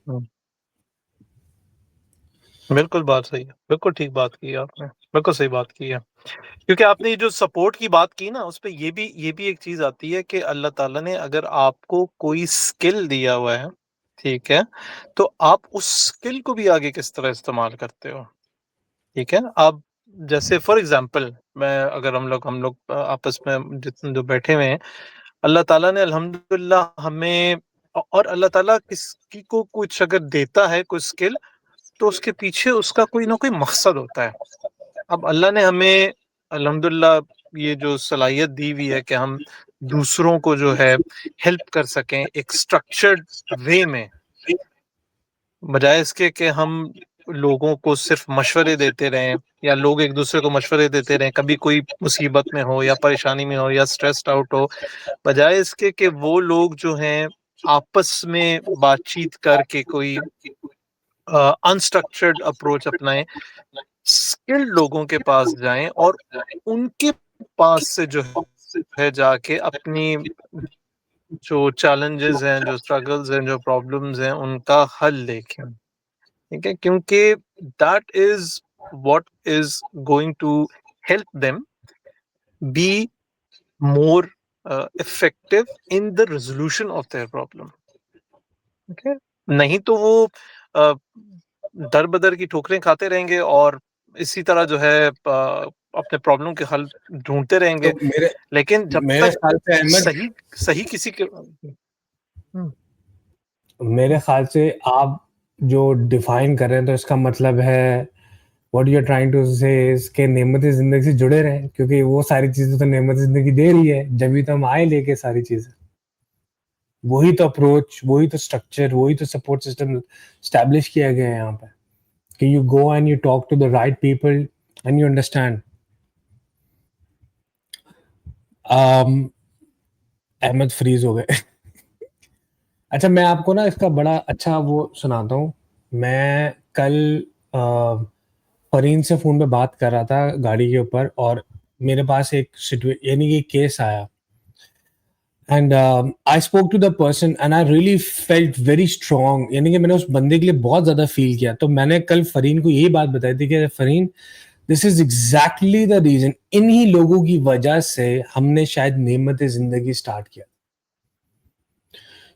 बिल्कुल बात सही है, बिल्कुल ठीक बात की है आपने, बिल्कुल सही बात की है। क्योंकि आपने ये जो सपोर्ट की बात की ना, उसपे ये भी एक चीज़ आती है कि अल्लाह ताला ने अगर आपको कोई स्किल दिया हुआ है, ठीक है? तो आप उस स्किल को भी आगे किस तरह इस्तेमाल करते हो, ठीक है? आप जैसे फॉर एग्ज़ाम्पल मैं अगर हम लोग आपस में जितने जो बैठे हुए हैं, अल्लाह ताला ने अल्हम्दुलिल्लाह हमें और अल्लाह ताला किसी को कुछ अगर देता है कोई स्किल, तो उसके पीछे उसका कोई ना कोई मकसद होता है। अब अल्लाह ने हमें अल्हम्दुलिल्लाह ये जो सलाहियत दी हुई है कि हम दूसरों को जो है हेल्प कर सकें एक स्ट्रक्चर्ड वे में, बजाय इसके कि हम लोगों को सिर्फ मशवरे देते रहें या लोग एक दूसरे को मशवरे देते रहें, कभी कोई मुसीबत में हो या परेशानी में हो या स्ट्रेस्ड आउट हो, बजाय इसके कि वो लोग जो हैं आपस में बातचीत करके कोई अनस्ट्रक्चर्ड अप्रोच अपनाएं, स्किल्ड लोगों के पास जाएं और उनके पास से जो है जाके अपनी जो चैलेंजेस हैं, जो स्ट्रगल्स हैं, जो प्रॉब्लम्स हैं, उनका हल देखें, ठीक है? क्योंकि that is what is going to help them be more effective in the resolution of their problem, ठीक है? नहीं तो वो अ, दर बदर की ठोकरें खाते रहेंगे और इसी तरह जो है अपने प्रॉब्लम के हल ढूंढते रहेंगे, तो मेरे लेकिन जब मेरे तक ख्याल से अहमद, सही सही किसी के मेरे ख्याल से आप जो डिफाइन कर रहे हैं, तो इसका मतलब है what you are trying to say is के नेमत जिंदगी से जुड़े रहें, क्योंकि वो सारी चीजें तो नेमत जिंदगी दे रही है, जब भी तो हम आए लेके सारी चीजें, वही तो अप्रोच, वही तो स्ट्रक्चर, वही तो सपोर्ट सिस्टम स्टैब्लिश किया गया है यहाँ पे, कि you go and you talk to the right people and you understand. Ahmed freeze हो गए। अच्छा, मैं आपको ना इसका बड़ा अच्छा वो सुनाता हूँ। मैं कल फरीन से फोन पे बात कर रहा था गाड़ी के ऊपर, और मेरे पास एक यानी कि केस आया, and I spoke to the person and I really felt very strong, यानी कि मैंने उस बंदे के लिए बहुत ज्यादा फील किया। तो मैंने कल फरीन को यही बात बताई थी कि Fareen, this is exactly the reason, इन्हीं लोगों की वजह से हमने शायद नेमत जिंदगी स्टार्ट किया,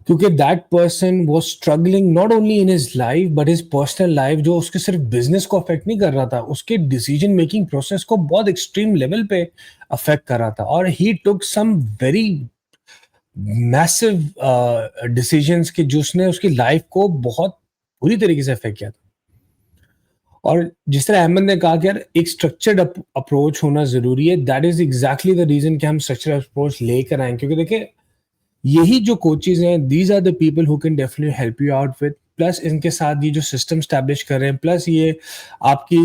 क्योंकि that person was struggling not only in his life but his personal life, जो उसके सिर्फ बिजनेस को अफेक्ट नहीं कर रहा था, उसके डिसीजन मेकिंग प्रोसेस को बहुत एक्सट्रीम लेवल पे अफेक्ट कर रहा था, और ही टुक सम वेरी मैसिव डिसीजंस के जो उसने उसकी लाइफ को बहुत बुरी तरीके से अफेक्ट किया था। और जिस तरह अहमद ने कहा कि यार एक स्ट्रक्चर्ड अप्रोच होना जरूरी है, that is exactly the reason कि हम स्ट्रक्चर्ड अप्रोच लेकर आए, क्योंकि देखिए यही जो कोचेज हैं, these are the people who can definitely help you out with, plus इनके साथ ये जो सिस्टम स्टैब्लिश कर रहे हैं, प्लस ये आपकी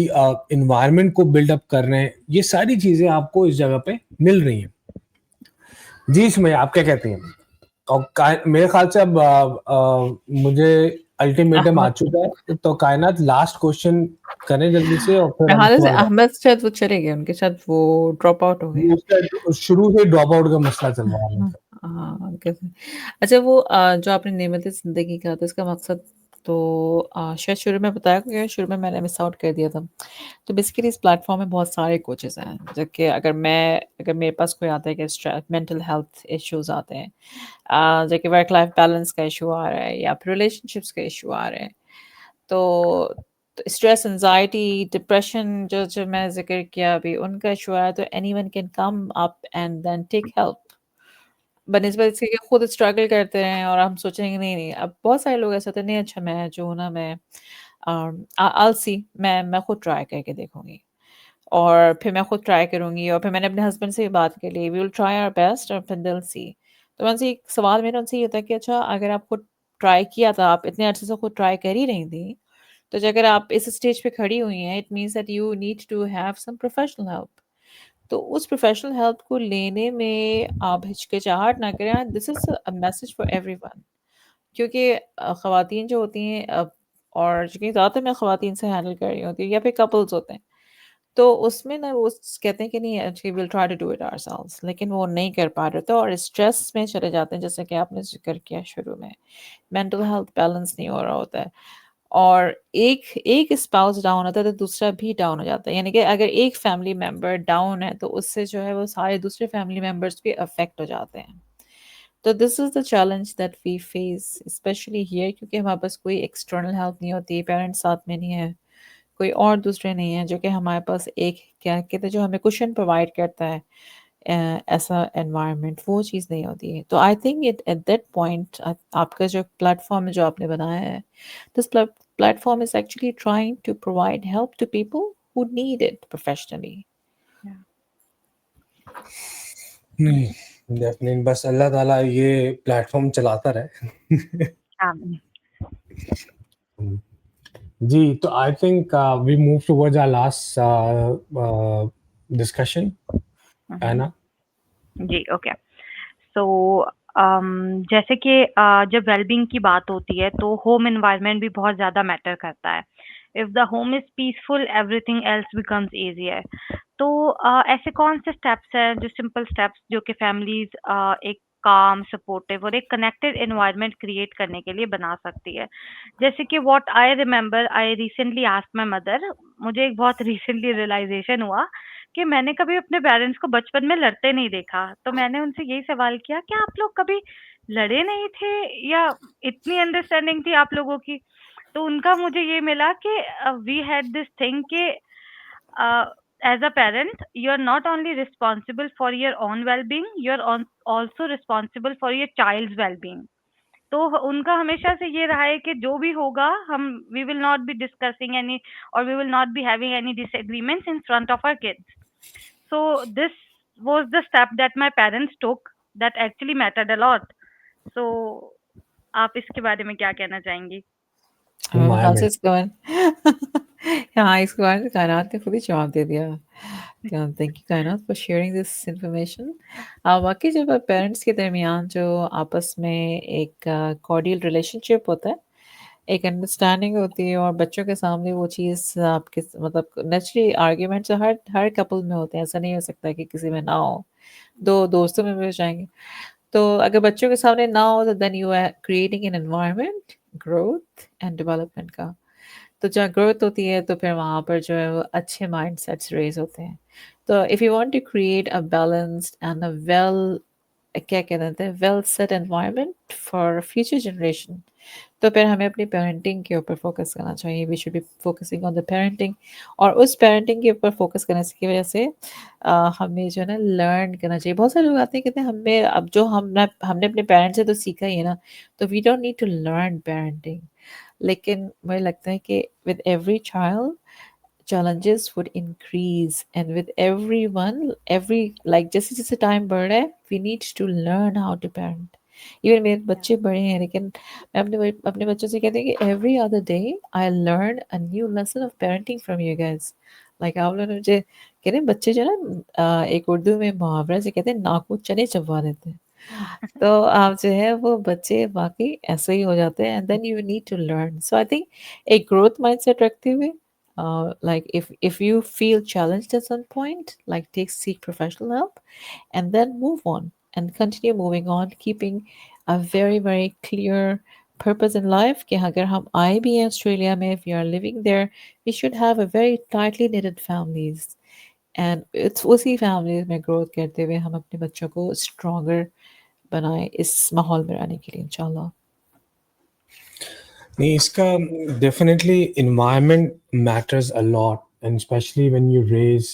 इन्वायरमेंट को बिल्डअप कर रहे हैं, ये सारी चीजें आपको इस जगह पे मिल रही हैं। जी इसमें आप क्या कहती हैं? और मेरे ख्याल से अब मुझे अल्टीमेटम आ अहमद चुका है, तो कायनात लास्ट क्वेश्चन करें जल्दी से, और फिर मेरे हम ख्याल से थोड़ा अहमद शायद वो चले गए, उनके साथ वो ड्रॉप आउट हो गए। शुरू से ड्रॉप आउट का मसला चल रहा है। हाँ, कैसे? अच्छा, वो जो आपने नेमत ज़िंदगी कहा था, इसका मकसद तो शायद शुरू में बताया, क्योंकि शुरू में मैंने मिस आउट कर दिया था। तो बेसिकली इस प्लेटफ़ॉर्म में बहुत सारे कोचेस हैं, जो कि अगर मेरे पास कोई आता है कि मेंटल हेल्थ इश्यूज़ आते हैं, जो कि वर्क लाइफ बैलेंस का इश्यू आ रहा है या फिर रिलेशनशिप्स का इश्यू आ रहे हैं, तो स्ट्रेस, एंजाइटी, डिप्रेशन जो मैंने ज़िक्र किया अभी, उनका इश्यू आया, तो anyone can come up and then take help. बनिस्बत इसके कि खुद स्ट्रगल करते रहें और हम सोचेंगे नहीं, अब बहुत सारे लोग ऐसे होते हैं, नहीं अच्छा मैं जो हूँ ना, मैं आई सी मैं खुद ट्राई करके देखूँगी, और फिर मैं खुद ट्राई करूँगी, और फिर मैंने अपने हस्बैंड से भी बात कर ली, we will try our best और फिर दे विल सी। तो मैं उनसे एक सवाल मेरा उनसे ये होता है कि अच्छा, अगर आप खुद ट्राई किया था, आप इतने अरसे से खुद ट्राई कर ही रही थी, तो अगर आप इस स्टेज पे खड़ी हुई हैं, it means that you need to have some professional help. तो उस प्रोफेशनल हेल्प को लेने में आप हिचकिचाहट ना करें। This is a message for everyone, क्योंकि ख़वातीन जो होती हैं, और चूँकि ज़्यादातर मैं ख़वातीन से हैंडल कर रही होती हूँ या फिर कपल्स होते हैं, तो उसमें ना वो कहते हैं कि नहीं actually will try to do it ourselves, लेकिन वो नहीं कर पा रहे थे और स्ट्रेस में चले जाते हैं, जैसे कि आपने ज़िक्र किया शुरू में। मेंटल हेल्थ बैलेंस नहीं हो रहा होता है और एक स्पाउस डाउन होता है तो दूसरा भी डाउन हो जाता है। यानी कि अगर एक फैमिली मेंबर डाउन है तो उससे जो है वो सारे दूसरे फैमिली मेंबर्स भी अफ़ेक्ट हो जाते हैं। तो this is the challenge that we face specially here, क्योंकि हमारे पास कोई एक्सटर्नल हेल्प नहीं होती, पेरेंट्स साथ में नहीं है, कोई और दूसरे नहीं है जो कि हमारे पास एक क्या कहते हैं जो हमें कुशन प्रोवाइड करता है ऐसा एनवायरनमेंट, वो चीज़ नहीं होती है। तो I think it at that point आपका जो प्लेटफॉर्म है जो आपने बनाया है, this platform is actually trying to provide help to people who need it professionally. नहीं, डेफिनेटली बस अल्लाह ताला ये प्लेटफॉर्म चलाता रहे। आमीन। जी, तो I think we move towards our last discussion, है ना? जी, ओके। सो जैसे कि जब वेलबींग की बात होती है तो होम एनवायरनमेंट भी बहुत ज़्यादा मैटर करता है। If the home is peaceful everything else becomes easier. तो ऐसे कौन से स्टेप्स हैं जो सिंपल स्टेप्स जो कि फैमिलीज़ एक काम, सपोर्टिव और एक कनेक्टेड एनवायरनमेंट क्रिएट करने के लिए बना सकती है? जैसे कि what I remember I recently asked my mother, मुझे एक बहुत रिसेंटली रियलाइज़ेशन हुआ कि मैंने कभी अपने पेरेंट्स को बचपन में लड़ते नहीं देखा। तो मैंने उनसे यही सवाल किया कि आप लोग कभी लड़े नहीं थे या इतनी अंडरस्टैंडिंग थी आप लोगों की? तो उनका मुझे ये मिला कि वी हैड दिस थिंग कि as a parent you are not only responsible for your own wellbeing, you are also responsible for your child's wellbeing. तो उनका हमेशा से ये रहा है कि जो भी होगा हम we will not be discussing any और we will not be having any disagreements in front of our kids. So this was the step that my parents took that actually mattered a lot. So आप इसके बारे में क्या कहना चाहेंगी? मेरे ख्याल से Environment. इसके बारे हाँ, इसके बारे में कायनात ने खुद ही जवाब दे दिया। थैंक यू कायनात फॉर शेयरिंग दिस इन्फॉर्मेशन। वाकई जब पेरेंट्स के दरमियान जो आपस में एक कॉर्डियल रिलेशनशिप होता है, एक अंडरस्टैंडिंग होती है और बच्चों के सामने वो चीज़ आपके मतलब नेचुरली आर्ग्यूमेंट्स हर हर कपल में होते हैं, ऐसा नहीं हो सकता कि किसी में ना हो, 2 दोस्तों में भी हो जाएँगे। तो अगर बच्चों के सामने ना हो तो then you are creating an environment growth and development का। तो जहाँ ग्रोथ होती है तो फिर वहाँ पर जो है वो अच्छे माइंडसेट्स रेज़ होते हैं। तो if you want to create a balanced and a well क्या कहते हैं well set environment for future generation, तो फिर हमें अपनी पेरेंटिंग के ऊपर फोकस करना चाहिए। We should be focusing on the parenting और उस पेरेंटिंग के ऊपर फोकस करने की वजह से हमें जो है ना लर्न करना चाहिए। बहुत सारे लोग आते हैं कहते हैं हमें अब जो हमने हमने अपने पेरेंट्स से तो सीखा ही है ना, तो we don't need to learn parenting. लेकिन मुझे लगता है कि with every child challenges would increase and with everyone every like जैसे जैसे टाइम बढ़ रहा है we need to learn how to parent। Even मेरे बच्चे बड़े हैं लेकिन मैं अपने बच्चों से कहती हूँ कि every other day I learn a new lesson of parenting from you guys। like आप लोग मुझे कहते हैं बच्चे जो है ना एक उर्दू में मुहावरा से कहते हैं नाक को चने चबवा देते हैं। तो आप जो है वो बच्चे वाकई ऐसे ही हो जाते हैं and then you need to learn. So I think एक ग्रोथ माइंडसेट रखते हुए like if you feel challenged at some point, like seek professional help and then move on and continue moving on, keeping a very clear purpose in life कि अगर हम आए भी हैं Australia में, if you are living there, we should have a very tightly knitted families and it's उसी families में growth करते हुए हम अपने बच्चों को stronger बनाए इस माहौल में रहने के लिए इंशाल्लाह। नहीं, इसका definitely environment matters a lot, and especially when you raise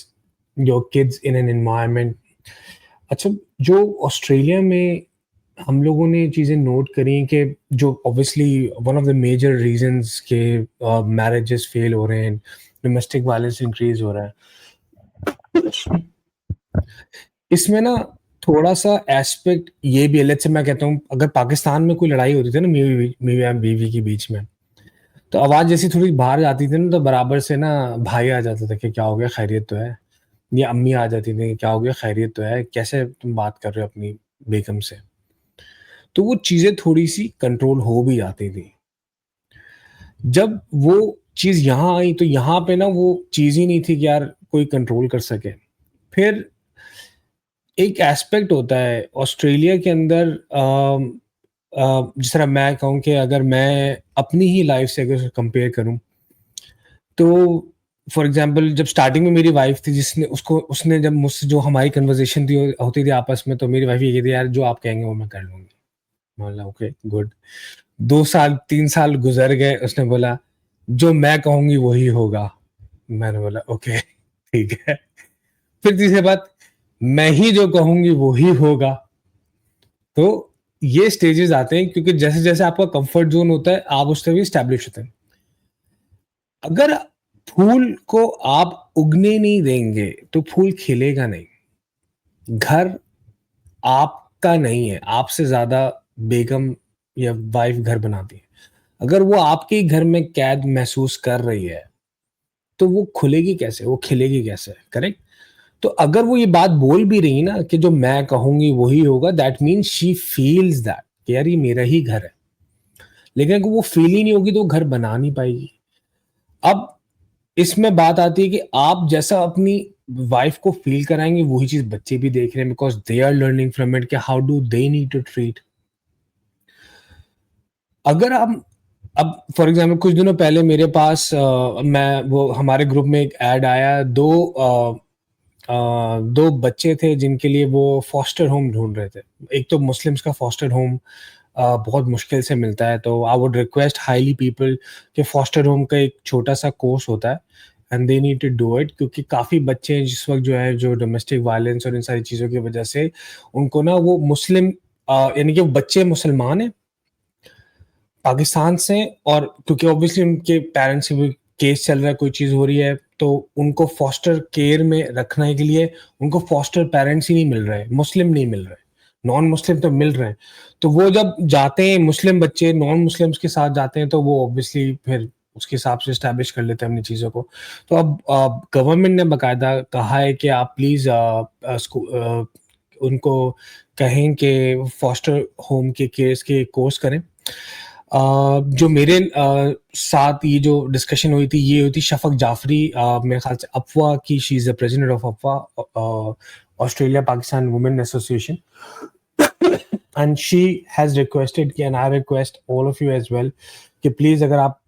your kids in an environment. अच्छा, जो ऑस्ट्रेलिया में हम लोगों ने चीज़ें नोट करी कि जो obviously one of the major reasons के मैरिजेस फेल हो रहे हैं, डोमेस्टिक वायलेंस इंक्रीज हो रहा है, इसमें ना थोड़ा सा एस्पेक्ट ये भी है। लेट्स से मैं कहता हूँ अगर पाकिस्तान में कोई लड़ाई होती थी ना मेरी बीवी के बीच में, तो आवाज़ जैसी थोड़ी बाहर जाती थी ना तो बराबर से ना भाई आ जाता था कि क्या हो गया, खैरियत तो है, या अम्मी आ जाती थी क्या हो गया, खैरियत तो है, कैसे तुम बात कर रहे हो अपनी बेगम से। तो वो चीज़ें थोड़ी सी कंट्रोल हो भी जाती थी। जब वो चीज़ यहाँ आई तो यहाँ पे ना वो चीज़ ही नहीं थी कि यार कोई कंट्रोल कर सके। फिर एक एस्पेक्ट होता है ऑस्ट्रेलिया के अंदर, जिस तरह मैं कहूँ कि अगर मैं अपनी ही लाइफ से अगर कंपेयर करूँ, तो फॉर एग्जांपल जब स्टार्टिंग में मेरी वाइफ थी, उसने जब मुझसे जो हमारी कन्वर्सेशन थी होती थी आपस में, तो मेरी वाइफ ये कहती थी, यार जो आप कहेंगे वो मैं कर लूंगी। बोला ओके गुड। 2 साल 3 साल गुजर गए, उसने बोला जो मैं कहूंगी वही होगा। मैंने बोला ओके ठीक है। फिर तीसरी बात, मैं ही जो कहूंगी वही होगा। तो ये स्टेजेस आते हैं, क्योंकि जैसे जैसे आपका कंफर्ट जोन होता है आप उस तरह स्टैब्लिश होते हैं। अगर फूल को आप उगने नहीं देंगे तो फूल खिलेगा नहीं। घर आपका नहीं है, आपसे ज्यादा बेगम या वाइफ घर बनाती है। अगर वो आपके घर में कैद महसूस कर रही है तो वो खुलेगी कैसे, वो खिलेगी कैसे? करेक्ट। तो अगर वो ये बात बोल भी रही ना कि जो मैं कहूंगी वही होगा, that means she feels that कि यार ये मेरा ही घर है। लेकिन अगर वो फील ही नहीं होगी तो वो घर बना नहीं पाएगी। अब इसमें बात आती है कि आप जैसा अपनी वाइफ को फील कराएंगे वही चीज बच्चे भी देख रहे हैं, because they are learning from it कि how do they need to treat. अगर आप अब फॉर एग्जाम्पल कुछ दिनों पहले मेरे पास मैं वो हमारे ग्रुप में एक ऐड आया, दो बच्चे थे जिनके लिए वो फॉस्टर होम ढूंढ रहे थे। एक तो मुस्लिम्स का फॉस्टर होम बहुत मुश्किल से मिलता है, तो I would request highly people कि फॉस्टर होम का एक छोटा सा कोर्स होता है and they need to do it, क्योंकि काफ़ी बच्चे जिस वक्त जो है जो डोमेस्टिक वायलेंस और इन सारी चीज़ों की वजह से उनको ना वो मुस्लिम यानी कि बच्चे मुसलमान हैं पाकिस्तान से, और क्योंकि ऑब्वियसली उनके पेरेंट्स से भी केस चल रहा है, कोई चीज़ हो रही है, तो उनको फॉस्टर केयर में रखने के लिए उनको फॉस्टर पेरेंट्स ही नहीं मिल रहे, मुस्लिम नहीं मिल रहे, नॉन मुस्लिम तो मिल रहे हैं। तो वो जब जाते हैं, मुस्लिम बच्चे नॉन मुस्लिम्स के साथ जाते हैं, तो वो ऑब्वियसली फिर उसके हिसाब से स्टैब्लिश कर लेते हैं अपनी चीज़ों को। तो अब गवर्नमेंट ने बाकायदा कहा है कि आप प्लीज़ उनको कहें कि फॉस्टर होम के केस के कोर्स करें। जो मेरे साथ ये जो डिस्कशन हुई थी, ये हुई थी शफक जाफरी, मेरे ख्याल से अफवा की, she is the president of अफवा, Australia Pakistan women association, and she has requested कि, and I request all of you as well, कि प्लीज़ अगर आप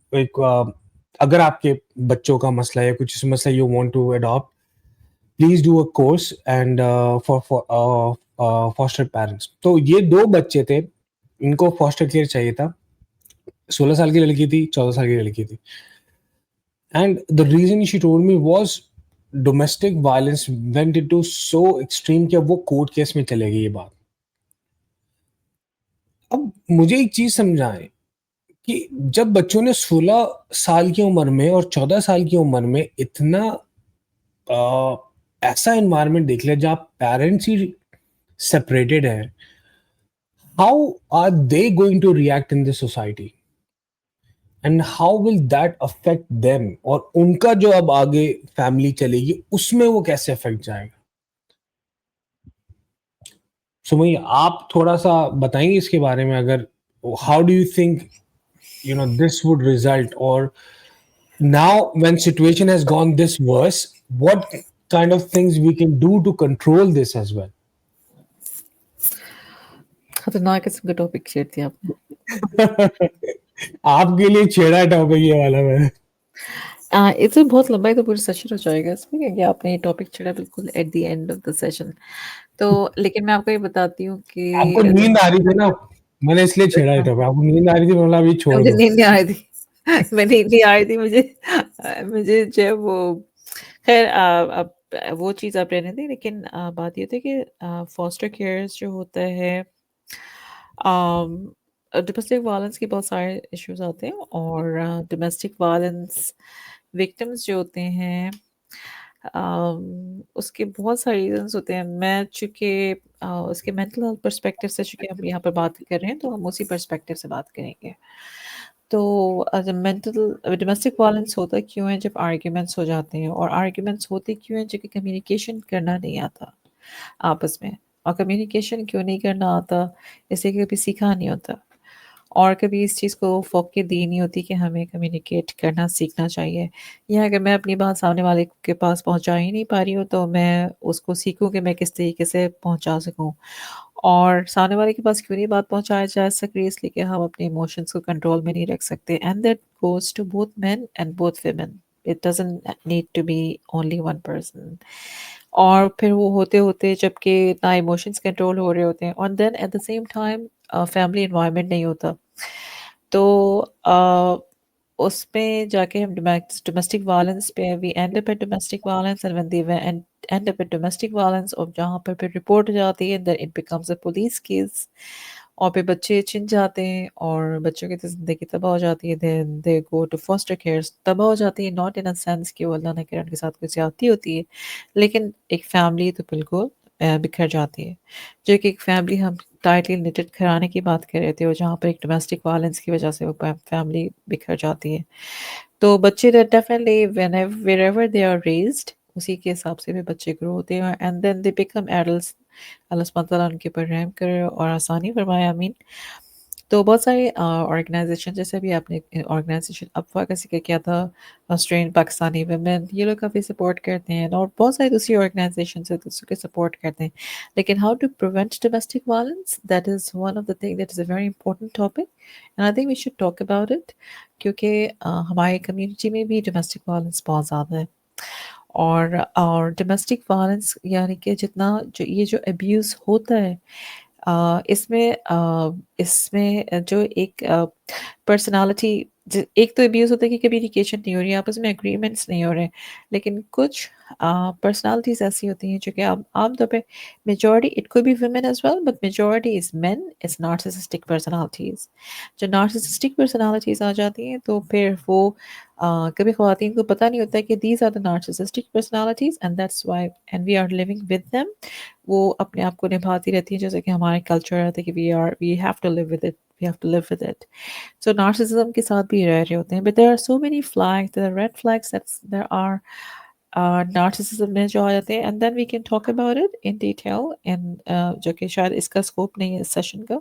अगर आपके बच्चों का मसला है, कुछ मसला you want to adopt, please do a course and for foster parents. तो ये 2 बच्चे थे, इनको फॉस्टर केयर चाहिए था। 16 साल की लड़की थी, 14 साल की लड़की थी, and the reason she told me was domestic violence went into so extreme कि अब वो कोर्ट केस में चले गई ये बात। अब मुझे एक चीज समझाएं कि जब बच्चों ने 16 साल की उम्र में और 14 साल की उम्र में इतना ऐसा एनवायरनमेंट देख लिया जहाँ पेरेंट्स ही सेपरेटेड है, how are they going to react in this society and how will that affect them, और उनका जो अब आगे फैमिली चलेगी उसमें वो कैसे अफेक्ट जाएगा। सुमई, आप थोड़ा सा बताएंगे इसके बारे में, अगर how do you think this would result, or now when situation has gone this worse, what kind of things we can do to control this as well? खतरनाक किस्म का टॉपिक छेड़ दिया आपने। आपके लिए छेड़ा टॉपिक ये वाला मैंने। ये तो बहुत लंबा है, तो पूरा सेशन हो जाएगा इसमें, क्योंकि आपने ये टॉपिक छेड़ा बिल्कुल eight the end of the session. तो लेकिन मैं आपको ये बताती हूँ कि आपको नींद आ रही थी ना, मैंने इसलिए छेड़ा ये टॉपिक। आपको नींद आ रही थी, मतलब अभी छोड़ मुझे दो। नींद नहीं आ रही थी मैं नींद नहीं आ रही थी मुझे मुझे जो वो खैर अब वो चीज़ आप रहने दें, लेकिन बात ये थी कि फॉस्टर केयर्स जो होता है, डोमेस्टिक वायलेंस के बहुत सारे इश्यूज आते हैं, और डोमेस्टिक वायलेंस विक्टिम्स जो होते हैं उसके बहुत सारे रीजंस होते हैं। मैं चूँकि उसके मेंटल हेल्थ पर्सपेक्टिव से चूँकि हम यहाँ पर बात कर रहे हैं, तो हम उसी पर्सपेक्टिव से बात करेंगे। तो जब मेंटल डोमेस्टिक वायलेंस होता क्यों है? जब आर्ग्यूमेंट्स हो जाते हैं, और आर्ग्यूमेंट्स होते क्यों हैं? जबकि कम्युनिकेशन करना नहीं आता आपस में, और कम्युनिकेशन क्यों नहीं करना आता? इसलिए कि कभी सीखा नहीं होता। और कभी इस चीज़ को फ़ोक़ दी नहीं होती कि हमें कम्युनिकेट करना सीखना चाहिए, या अगर मैं अपनी बात सामने वाले के पास पहुँचा ही नहीं पा रही हूँ, तो मैं उसको सीखूँ कि मैं किस तरीके से पहुँचा सकूँ। और सामने वाले के पास क्यों नहीं बात पहुँचाया जा सक रही है, इसलिए कि हम अपने इमोशंस को कंट्रोल में नहीं रख सकते, and that goes to both men and both women. It doesn't need to be only one person. और फिर वो होते-होते जबकि ना इमोशंस कंट्रोल हो रहे होते हैं, और then at the same time family environment नहीं होता। तो उसमें जाके हम डोमेस्टिक वायलेंस पे we end up at domestic violence, and when they end up at domestic violence, और जहाँ पर फिर रिपोर्ट हो जाती है, then it becomes a police case, और फिर बच्चे छिन जाते हैं और बच्चों की तो ज़िंदगी तबाह हो जाती है। Then they go to foster cares, तबाह हो जाती है नॉट इन अ सेंस कि वो अल्लाह ना करे उनके साथ कोई ज़्यादती होती है, लेकिन एक फैमिली तो बिल्कुल बिखर जाती है। जो कि एक फैमिली हम टाइटली निटेड घराने की बात कर रहे थे, और जहाँ पर एक डोमेस्टिक वायलेंस की वजह से वो फैमिली बिखर जाती है। तो बच्चे definitely wherever they are raised, उसी के हिसाब से भी बच्चे ग्रो होते हैं, and then they become adults. Allah सुब्हान तआला उनके ऊपर रहम करे और आसानी फरमाए, आमीन। तो बहुत सारे ऑर्गेनाइजेशन, जैसे भी आपने ऑर्गेनाइजेशन अफ़वाह का ज़िक्र किया था, ऑस्ट्रेलियन पाकिस्तानी वुमेन, ये लोग काफ़ी सपोर्ट करते हैं, और बहुत सारी दूसरी ऑर्गेनाइजेशन है दूसरों के सपोर्ट करते हैं। लेकिन how to prevent domestic violence, that is one of the thing, that is a very important topic, and I think we should talk about it, क्योंकि हमारी कम्युनिटी में भी डोमेस्टिक वायलेंस बहुत ज़्यादा है। और डोमेस्टिक वायलेंस यानी कि जितना जो ये जो अब्यूज़ होता है, इसमें जो एक पर्सनैलिटी, एक तो अब्यूज़ होता है कि कम्युनिकेशन नहीं हो रही है, आपस में एग्रीमेंट्स नहीं हो रहे हैं, लेकिन कुछ पर्सनैलिटीज़ ऐसी होती हैं जो कि आम तौर पे majority, it could be women as well, but majority is main, is narcissistic personalities. जो नार्सिसिस्टिक पर्सनैलिटीज़ आ जाती हैं, तो फिर वो कभी ख़वातीन को पता नहीं होता है कि these are the narcissistic personalities, and that's why and we are living with them. वो अपने आप को निभाती रहती है, जैसे कि हमारे कल्चर रहता है कि we have to live with it, we have to live with it. So narcissism के साथ भी रह रहे होते हैं, but there are so many flags, there are red flags that's there are narcissism में जो आ जाते हैं, and then we can talk about it in detail, and जो कि शायद इसका स्कोप नहीं है इस सेशन का।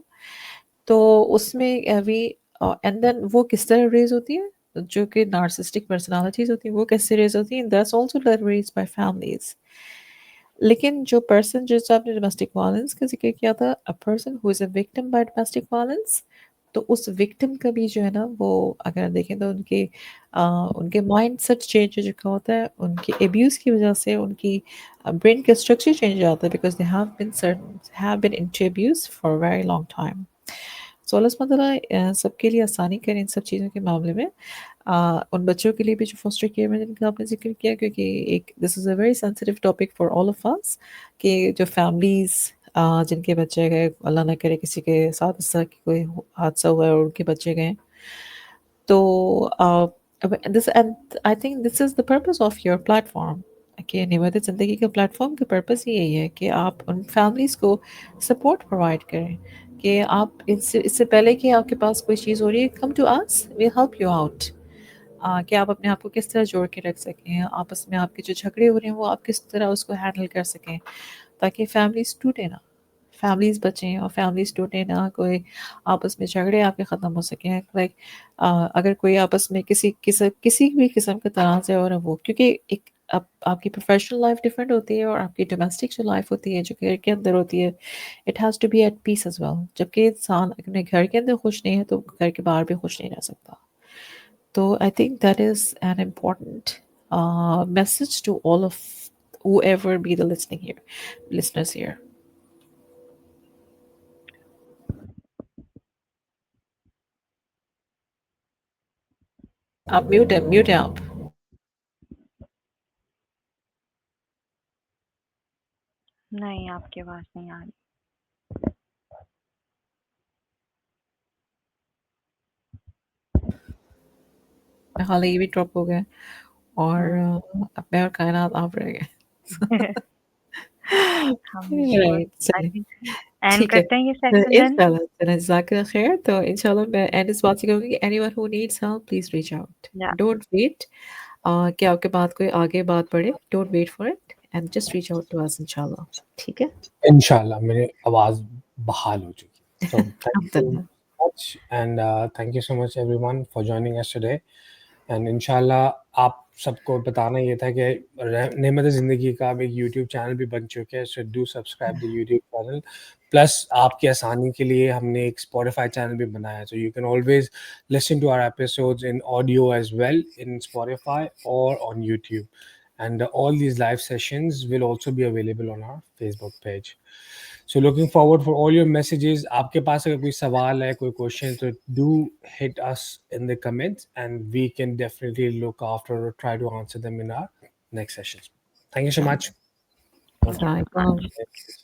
तो उसमें वी एंड देन वो किस तरह रेज़ होती है, जो कि नार्सिसिस्टिक पर्सनैलिटीज़ होती हैं, वो कैसे रेज़ होती हैं, that's also raised by families. लेकिन जो पर्सन, जैसे आपने डोमेस्टिक वायलेंस का ज़िक्र किया था, a person who is a victim bye domestic violence, तो उस विक्टिम का भी जो है ना, वो अगर देखें तो उनके माइंडसेट चेंज हो चुका होता है, उनके अब्यूज़ की वजह से उनकी ब्रेन का स्ट्रक्चर चेंज हो जाता है, because they have been into abuse for a very long time. So Allah सुब्हान तआला सबके लिए आसानी करें इन सब चीज़ों के मामले में। उन बच्चों के लिए भी जो फॉस्टर केयर में जिनका आपने ज़िक्र किया, क्योंकि एक this is a very sensitive topic for all of us, कि जो फैमिलीज़ जिनके बच्चे गए, अल्लाह ना करे किसी के साथ इस तरह की कोई हादसा हुआ है और उनके बच्चे गए, तो this and I think this is the purpose of your platform, कि नियमित ज़िंदगी का प्लेटफॉर्म का पर्पस ही यही है कि आप उन फैमिलीज़ को सपोर्ट प्रोवाइड करें, कि आप इससे पहले कि आपके पास कोई चीज़ हो रही है, come to us, we help you out. कि आप अपने आप को किस तरह जोड़ के रख सकें, आपस में आपके जो झगड़े हो रहे हैं वो आप किस तरह उसको हैंडल कर सकें, ताकि फैमिलीज़ टूटे ना, फैमिलीज़ बचें और फैमिलीज़ टूटे ना, कोई आपस में झगड़े आपके ख़त्म हो सकें। लाइक अगर कोई आपस में किसी भी किस्म का तनाज़ हो रहा है, वो क्योंकि एक आपकी प्रोफेशनल लाइफ डिफरेंट होती है और आपकी डोमेस्टिक जो लाइफ होती है, जो घर के अंदर होती है, it has to be at peace as well. जबकि इंसान अपने घर के अंदर खुश नहीं है, तो घर के बाहर भी खुश नहीं रह सकता। So I think that is an important message to all of whoever be the listeners here. आप mute हैं आप। नहीं, आपकी आवाज़ नहीं आ रही। मेरा ख्याल है ये भी ड्रॉप हो गया और अब मैं और कायनात आप रह गए। हम राइट, आई चलिए थिंक एंड ठीक है। करते हैं ये सेशन देन। इंशाल्लाह चलें, जज़ाकल्लाह खैर। तो इंशाल्लाह मैं एंड इस बात से कहूँगी कि anyone who needs help please reach out. या डोंट वेट कि आपके बात कोई आगे बात बढ़े, don't wait for it and just reach out to us इंशाल्लाह। ठीक है? इंशाल्लाह मेरी आवाज़ बहाल हो चुकी है। सो थैंक यू अल्हम्दुलिल्लाह। Much much, and thank you so much everyone for joining us today. And इंशाल्लाह आप सबको बताना ये था कि नेमत ज़िंदगी का अब एक यूट्यूब चैनल भी बन चुका है, so do subscribe the YouTube channel. Plus आपकी आसानी के लिए हमने एक Spotify चैनल भी बनाया है, so you can always listen to our episodes in audio as well in Spotify or on YouTube. And all these live sessions will also be available on our Facebook page. So looking forward for all your messages. आपके पास अगर कोई सवाल है, कोई question, तो do hit us in the comments and we can definitely look after or try to answer them in our next sessions. Thank you so much. Bye.